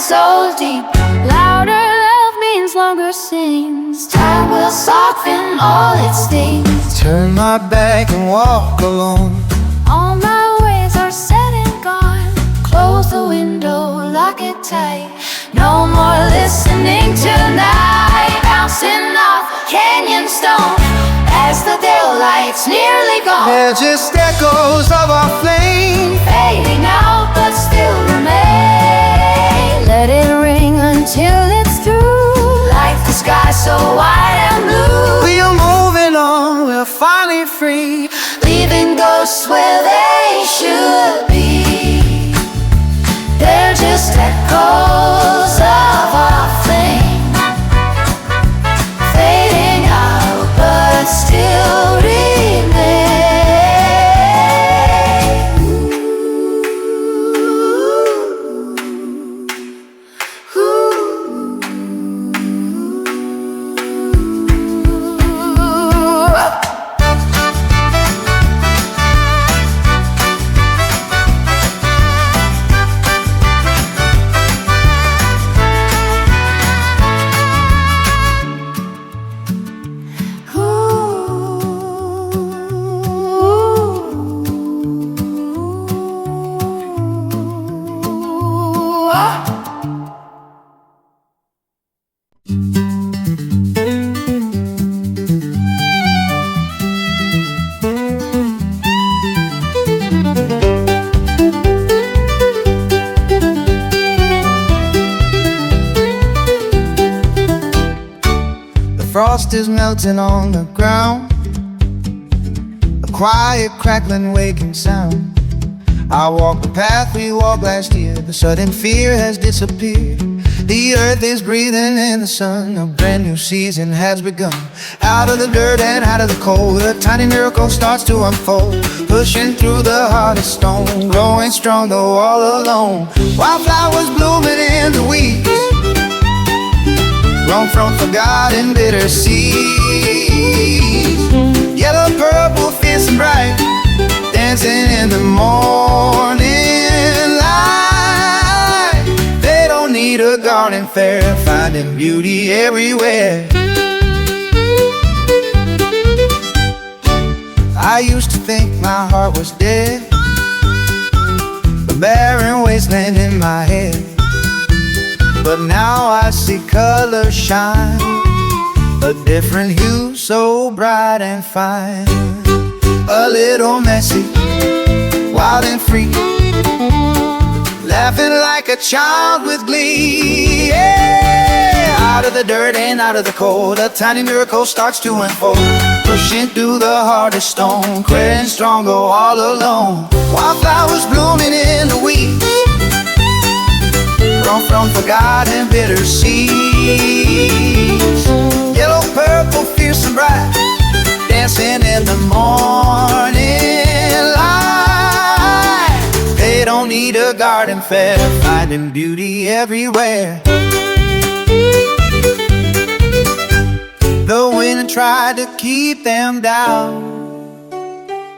so deep. Louder love means longer sings. Time will soften all its stings.
Turn my back and walk alone.
All my ways are set and gone. Close the window, lock it tight. No more listening tonight. Bouncing off canyon stone as the daylight's nearly gone.
They're just echoes of our flame,
Fading out but still remain. Let it ring until it's through. Like the sky so wide and blue.
we are moving on, we're finally free.
Leaving ghosts where they should be. They're just echoes of our flame, fading out but still remain.
Frost is melting on the ground, a quiet crackling waking sound. I walk the path we walked last year. The sudden fear has disappeared. The earth is breathing in the sun. A brand new season has begun. Out of the dirt and out of the cold, a tiny miracle starts to unfold. Pushing through the hardest stone, growing strong though all alone. Wildflowers blooming in the weeds, grown from forgotten bitter seeds. Yellow, purple, fierce and bright, dancing in the morning light. They don't need a garden fair, finding beauty everywhere. I used to think my heart was dead, the barren wasteland in my head. But now I see color shine, a different hue so bright and fine. A little messy, wild and free, laughing like a child with glee. Yeah. Out of the dirt and out of the cold, a tiny miracle starts to unfold. Pushing through the hardest stone, growing stronger all alone. Wildflowers blooming in the weeds, grown from forgotten bitter seeds. Yellow, purple, fierce and bright, dancing in the morning light. They don't need a garden fair, finding beauty everywhere. The wind tried to keep them down,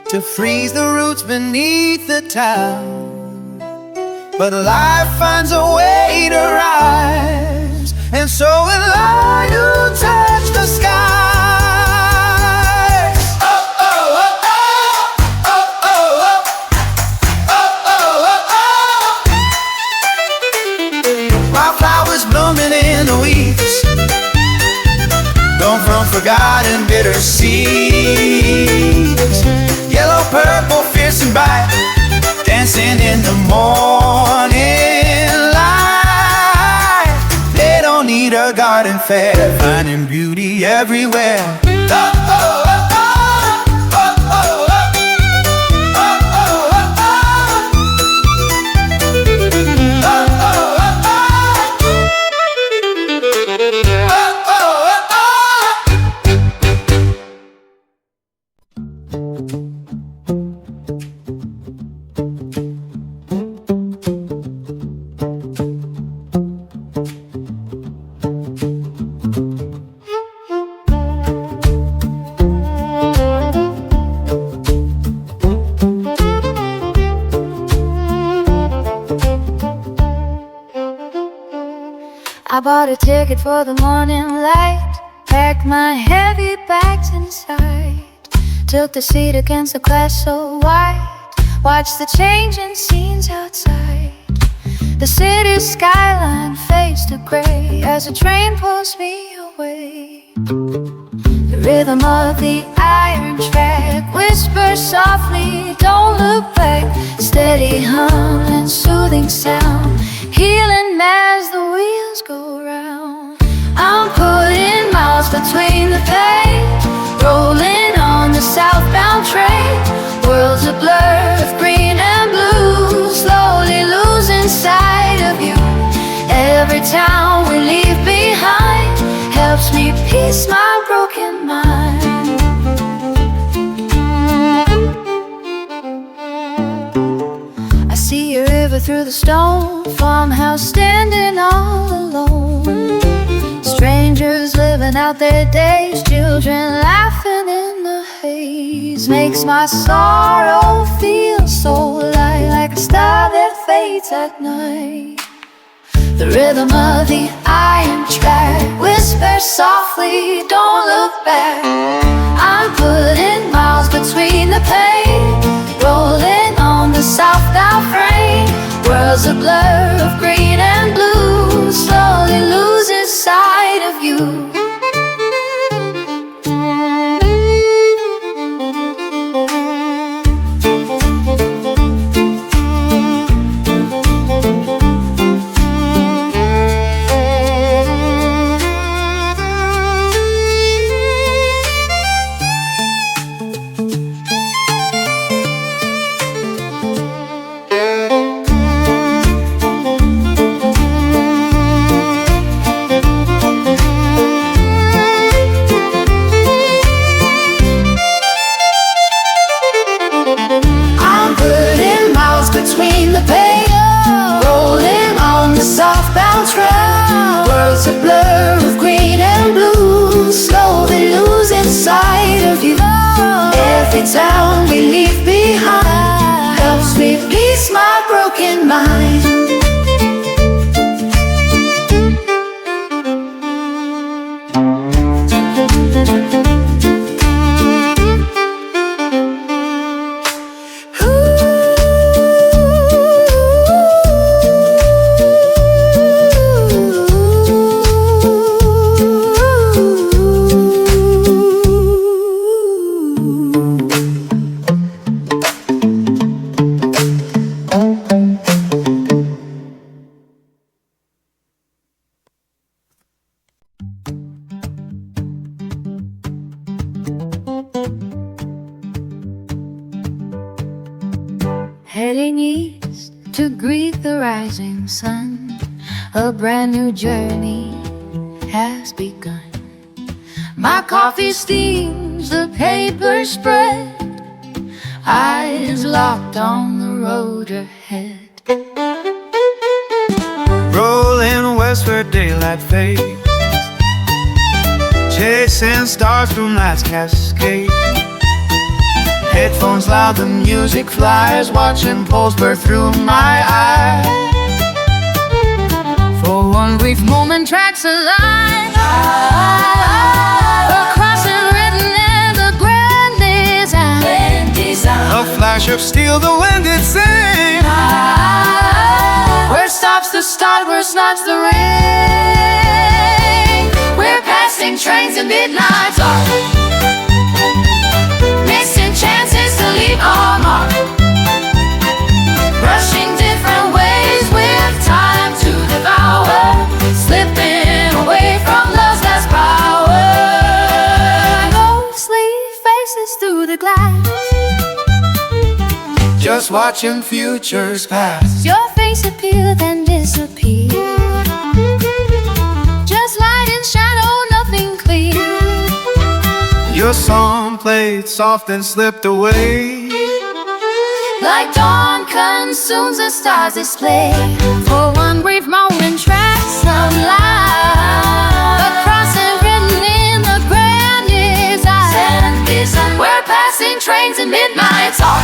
to freeze the roots beneath the town. But life finds a way to rise, and so will I who touch the skies. Oh, oh, oh, oh, oh, oh, oh, oh, oh, oh. Wildflowers blooming in the weeds, grown from forgotten bitter seeds. Yellow, purple, fierce and bright, dancing in the morning light. They don't need a garden fair, finding beauty everywhere. Oh, oh, oh, oh, oh, oh, oh.
I bought a ticket for the morning light, packed my heavy bags inside, took the seat against the glass so wide, watched the changing scenes outside. The city skyline fades to gray as the train pulls me away. The rhythm of the iron track whispers softly, don't look back. Steady hum and soothing sound, healing as the wheels go round. I'm putting miles between the page, rolling on the southbound train. Worlds a blur of green and blue, slowly losing sight of you. Every town we leave behind helps me peace my broken mind. I see a river through the stone farmhouse, standing all alone. Strangers living out their days, children laughing in the haze. Makes my sorrow feel so light, like a star that fades at night. The rhythm of the iron track whispers softly, don't look back. I'm putting miles between the pain, rolling on the southbound frame. Worlds a blur of green and blue, slowly losing sight of you. Worlds a blur of green and blue, slowly losing sight of you. Every town we leave behind helps me peace my broken mind. Heading east to greet the rising sun, a brand new journey has begun. My coffee steams, the paper spread, eyes locked on the road ahead.
Rolling westward, daylight fades, chasing stars through night's cascade. Headphones loud, the music flies, watching poles burn through my eyes.
For one brief moment, tracks align, a crossing written in the grand design.
A flash of steel, the wind it sings.
Where stops the start, where starts the ring. We're passing trains in midnight dark, missing chances to leave our mark. Rushing different ways with time to devour, slipping away from love's last power. Ghostly faces through the glass,
just watching futures pass.
your face appear then disappear. Just light and shadow, nothing clear.
Your song played soft and slipped away,
Like dawn consumes the stars display. For one brief moment, tracks of light, a crossing written in the grand design. We're passing trains in midnight talk,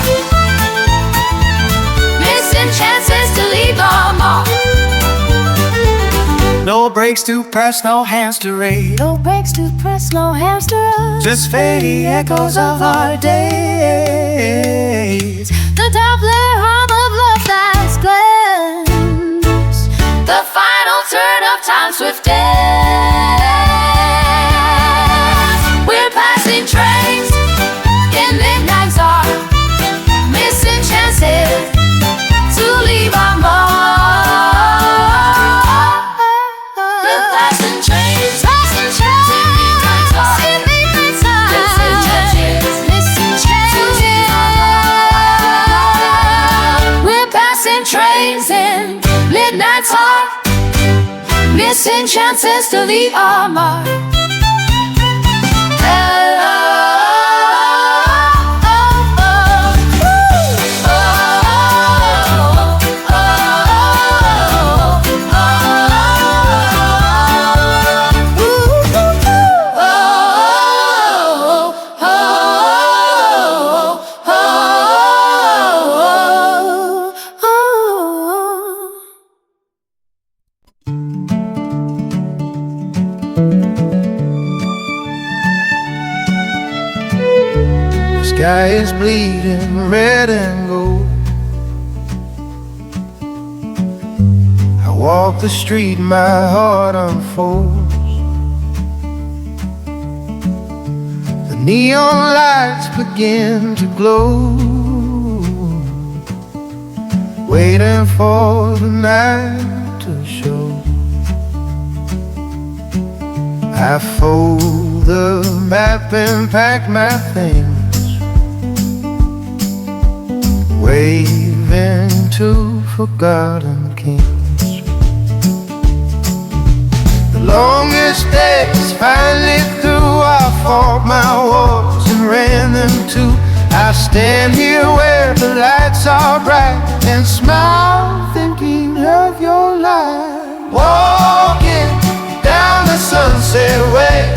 missing chances to leave our mark.
no
No brakes to press, no hands to raise.
No brakes to press, no hands to run.
Just fading echoes of our days.
The doubler hum of love that's glance. The final turn of time's swift dance. We're passing trains in midnight's hour, missing chances to leave our mark. The passing trains in midnight's hour, missing chances to leave our mark. We're passing trains in midnight's heart, missing chances to leave our mark.
Sky is bleeding red and gold. I walk the street, my heart unfolds. The neon lights begin to glow, waiting for the night to show. I fold the map and pack my things, waving to forgotten kings. The longest days finally through, I fought my wars and ran them too. I stand here where the lights are bright and smile, thinking of your light. Walking down the sunset way,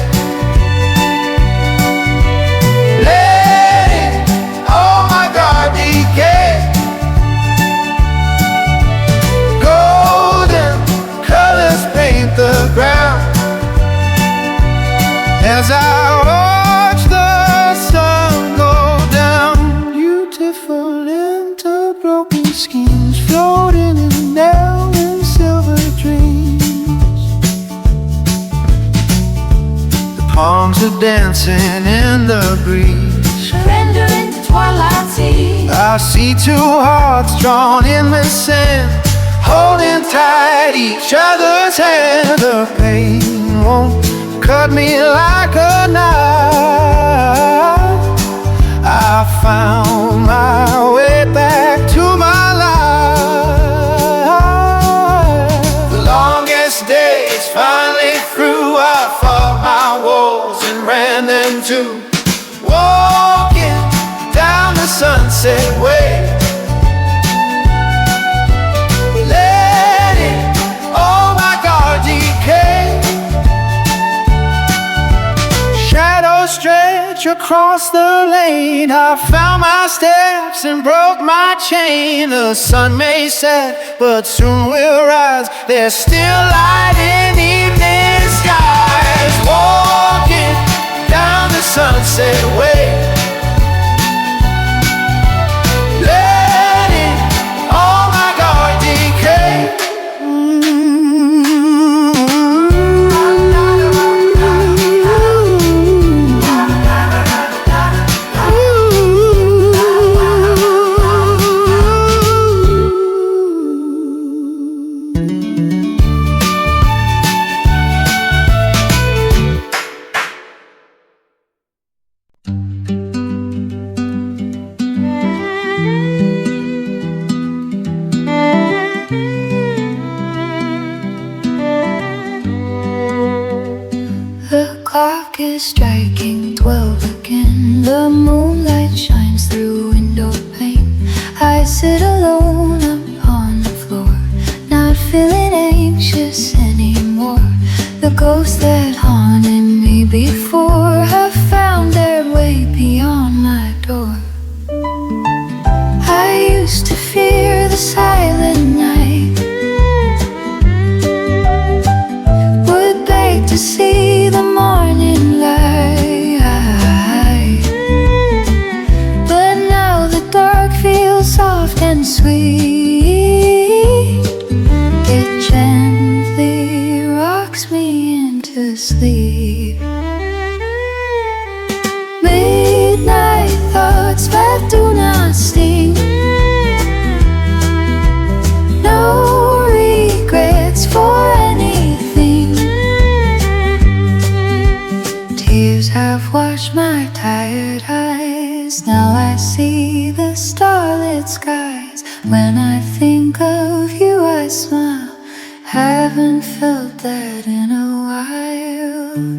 the ground as I watch the sun go down. Beautiful interbroken schemes floating in now in silver dreams. The palms are dancing in the breeze,
Surrendering to twilight sea.
I see two hearts drawn in the sand, holding tight each other's hand. The pain won't cut me like a knife. I found my way back to my life. The longest days finally through, I fought my walls and ran them too. Walking down the sunset way, stretch across the lane. I found my steps and broke my chain. The sun may set, but soon will rise. There's still light in evening skies. Walking down the sunset way, letting all my guard decay.
Striking 12 again. The moonlight shines through window pane. I sit alone upon the floor, not feeling anxious anymore. The ghosts that haunted me before have found their way beyond my door. I used to fear the silent night, see the morning light. But now the dark feels soft and sweet. It gently rocks me into sleep. Midnight thoughts that do not sting. No regrets for anything. Tears have washed my tired eyes. Now I see the starlit skies. When I think of you I smile. Haven't felt that in a while.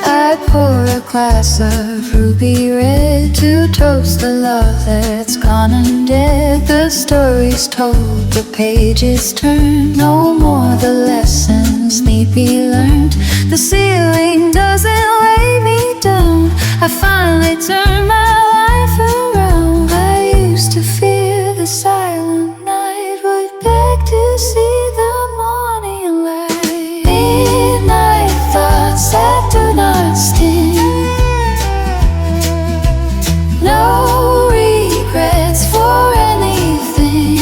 I pour a glass of ruby red to toast the love that's gone undead. The story's told, the pages turned. No more the lessons need be learned. The ceiling doesn't weigh me down. I finally turned my life around. I used to fear the silent night, would beg to see the morning light. Midnight thoughts that do not sting. No regrets for anything.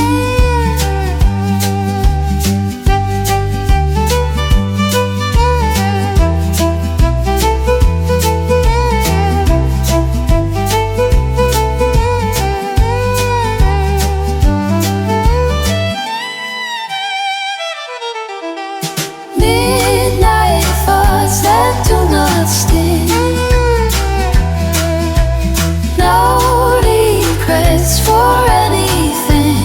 Midnight thoughts that do not sting. No regrets for anything.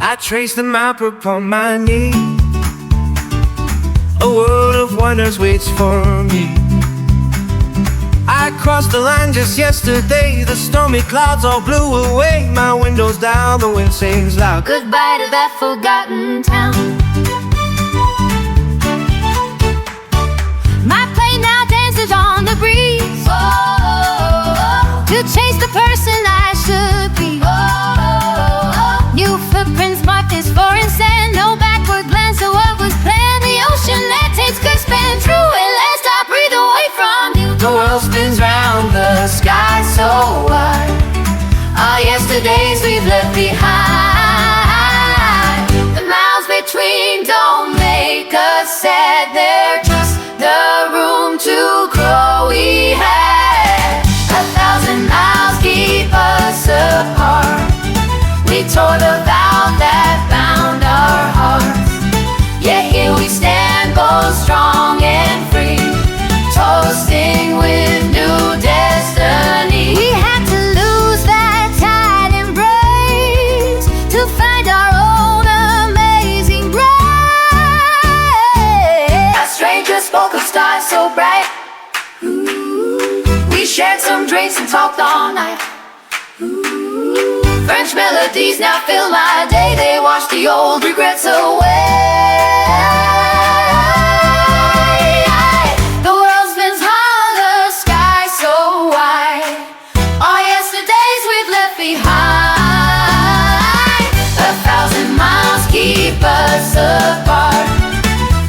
I trace the map upon my knee. A world of wonders waits for me. I crossed the line just yesterday. The stormy clouds all blew away. My windows down, the wind sings loud.
Goodbye to that forgotten town. My plane now dances on the breeze. To chase the person I should be. New footprints marked this foreign sand. No backward glance at what was planned. The ocean that takes good span through it. Let's stop, breathe away from you.
The world spins round, the sky so wide.
All yesterdays we've left behind. The miles between don't make us sad. They're just the room to grow. We had 1,000 miles keep us apart. We tore the vow that bound our hearts. Yet here we stand, both strong and free, toasting with new destiny. We had to lose that tight embrace to find our own amazing grace. A stranger spoke of stars so bright. We shared some drinks and talked all night. French melodies now fill my day. They wash the old regrets away. The world spins high, the sky so wide. All yesterdays we've left behind. 1,000 miles keep us apart.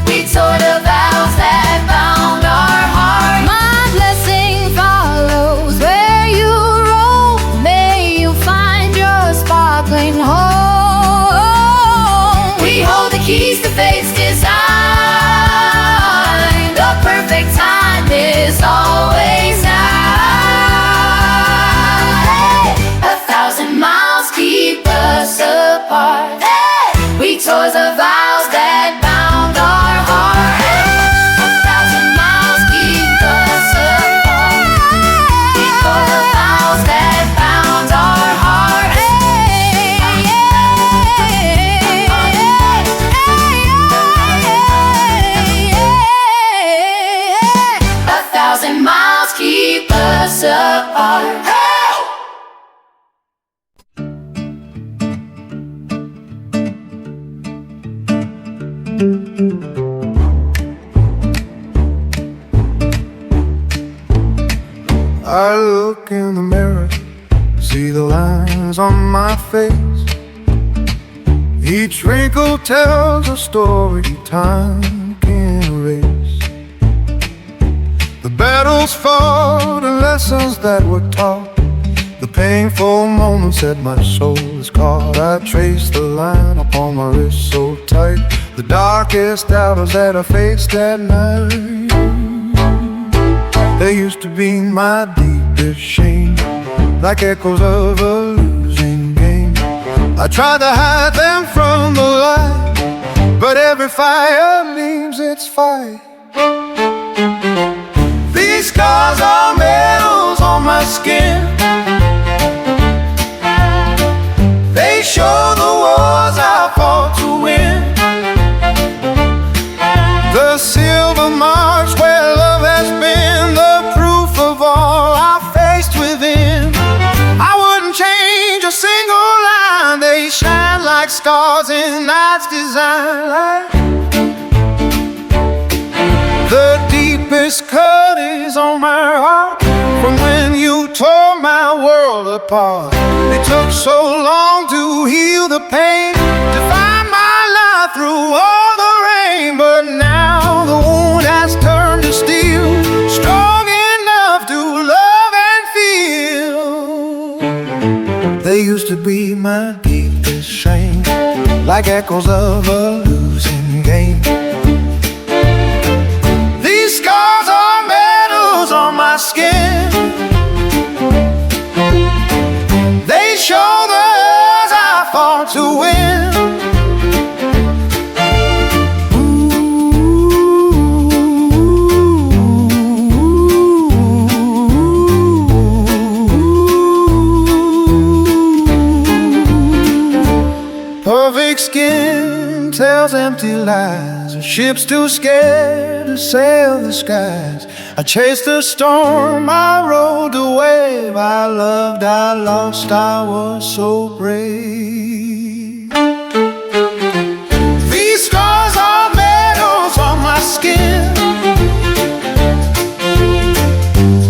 We tore the vows that bound our heart. My blessing follows where you roll. May you find your sparkling home. We hold the keys to start.
I look in the mirror, see the lines on my face. Each wrinkle tells a story time can't erase. The battles fought and lessons that were taught, the painful moments that my soul has caught. I trace the line upon my wrist so tight, the darkest hours that I faced at night. They used to be my deepest shame, like echoes of a losing game. I tried to hide them from the light, but every fire leaves its fight. These scars are medals on my skin. They show the wars I fought to win. The silver marks where love has been, the proof of all I faced within. I wouldn't change a single line, they shine like stars in night's design. The deepest cut is on my heart, from when you tore my world apart. It took so long to heal the pain, to find my life through all the rain. But now the wound has turned to steel, strong enough to love and feel. They used to be my deepest shame, like echoes of a losing game. These scars are medals on my skin. They show the wars I fought to win. Perfect skin tells empty lies, a ship's too scared to sail the skies. I chased the storm, I rode the wave. I loved, I lost, I was so brave. These scars are medals on my skin.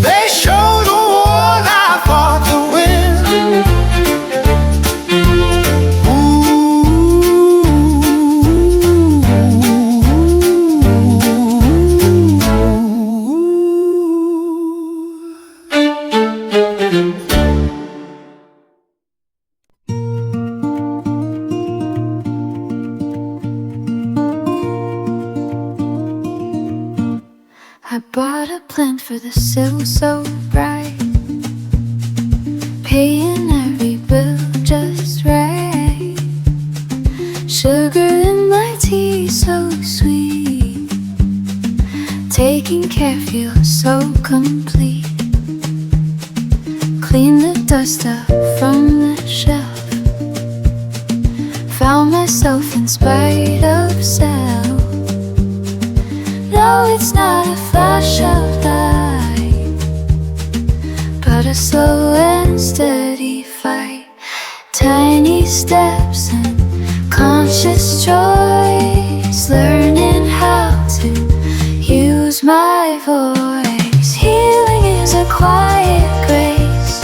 They show the wars I fought to win.
I bought a plant for the sill so bright, paying every bill just right. Sugar in my tea so sweet, taking care feels so complete. Clean the dust up from the shelf, found myself in spite of self. No, it's not a flash of light, but a slow and steady fight. Tiny steps and conscious choice, learning how to use my voice. Healing is a quiet grace,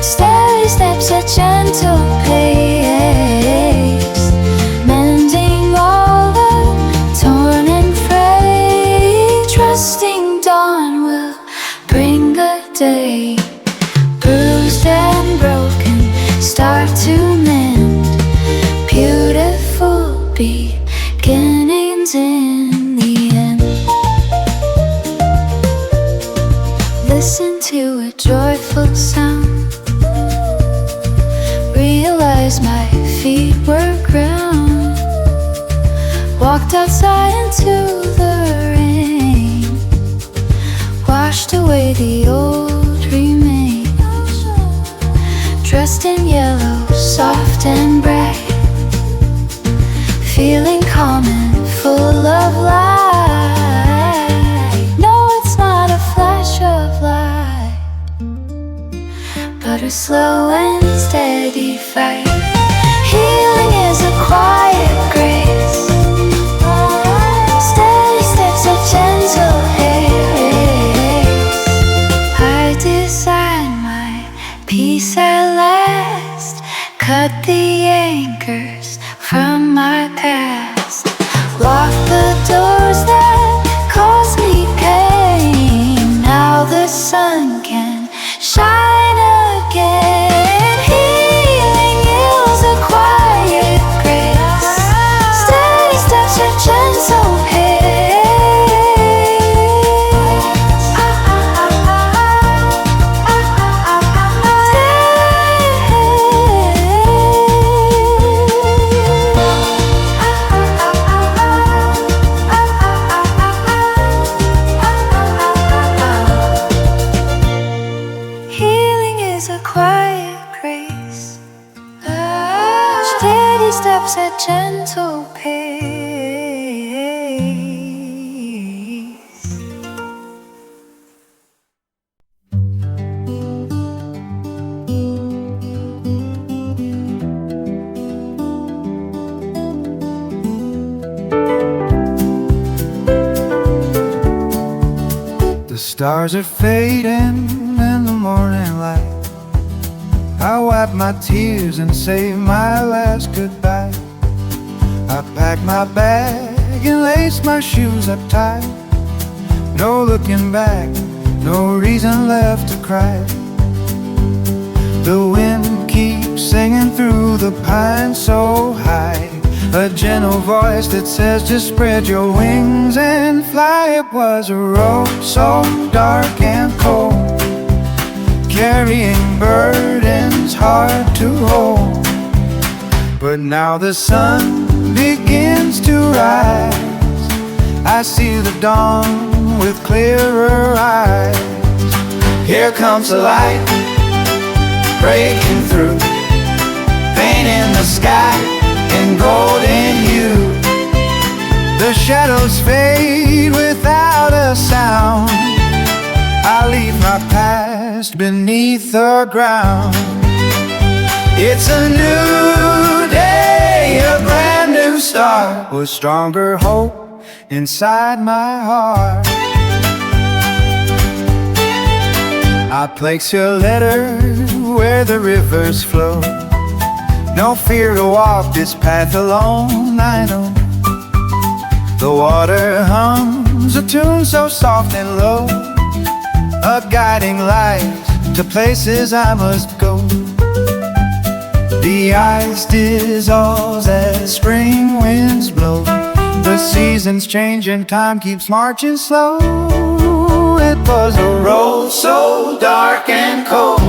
steady steps, a gentle pace, mending all the torn and frayed. Trusting dawn will bring the day, bruised and broken, start to mend. Beautiful beginnings in the end. Listen to a joyful sound, realize my feet were ground. Walked outside into the rain, washed away the old remains. Dressed in yellow, soft and bright, feeling calm and full of light. No, it's not a flash of light, but a slow and steady fight. Healing is a quiet grace, steady steps, a gentle haze. I design my peace at last, cut the anchors from my past, lock the doors that caused me pain. Now the sun can shine again. Healing is a quiet grace, steady steps, a gentle pace. Healing is a quiet grace, steady steps, a gentle pace.
The stars are fading in the morning light. I wipe my tears and say my last goodbye. I pack my bag and lace my shoes up tight. No looking back, no reason left to cry. The wind keeps singing through the pines so high, a gentle voice that says just spread your wings and fly. It was a road so dark and cold, carrying burdens hard to hold. But now the sun begins to rise, I see the dawn with clearer eyes. Here comes the light, breaking through, painting the sky in golden hue. The shadows fade without a sound, I leave my past beneath the ground. It's a new day, a brand new start, with stronger hope inside my heart. I place your letter where the rivers flow. No fear to walk this path alone, I know. The water hums a tune so soft and low, a guiding light to places I must go. The ice dissolves as spring winds blow. The seasons change and time keeps marching slow. It was a road so dark and cold,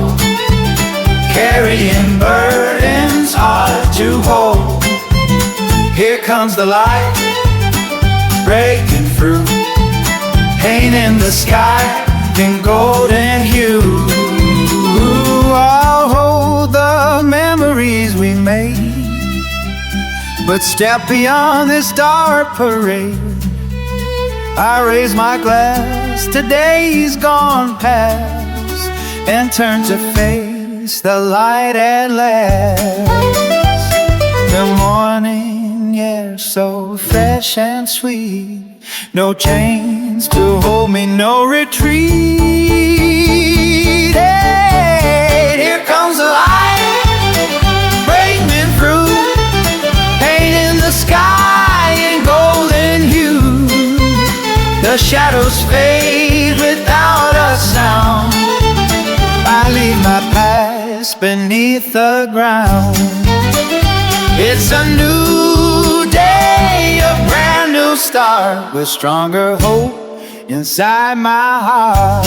carrying burdens hard to hold. Here comes the light, breaking through, painting the sky in golden hue. I'll hold the memories we made, but step beyond this dark parade. I raise my glass to days gone past and turn to face the light at last. The morning air so fresh and sweet, no chains to hold me, no retreat. Hey, here comes the light, breaking through, painting the sky in golden hue. The shadows fade without a sound, I leave my past beneath the ground. It's a new day, a brand new start, with stronger hope inside my heart.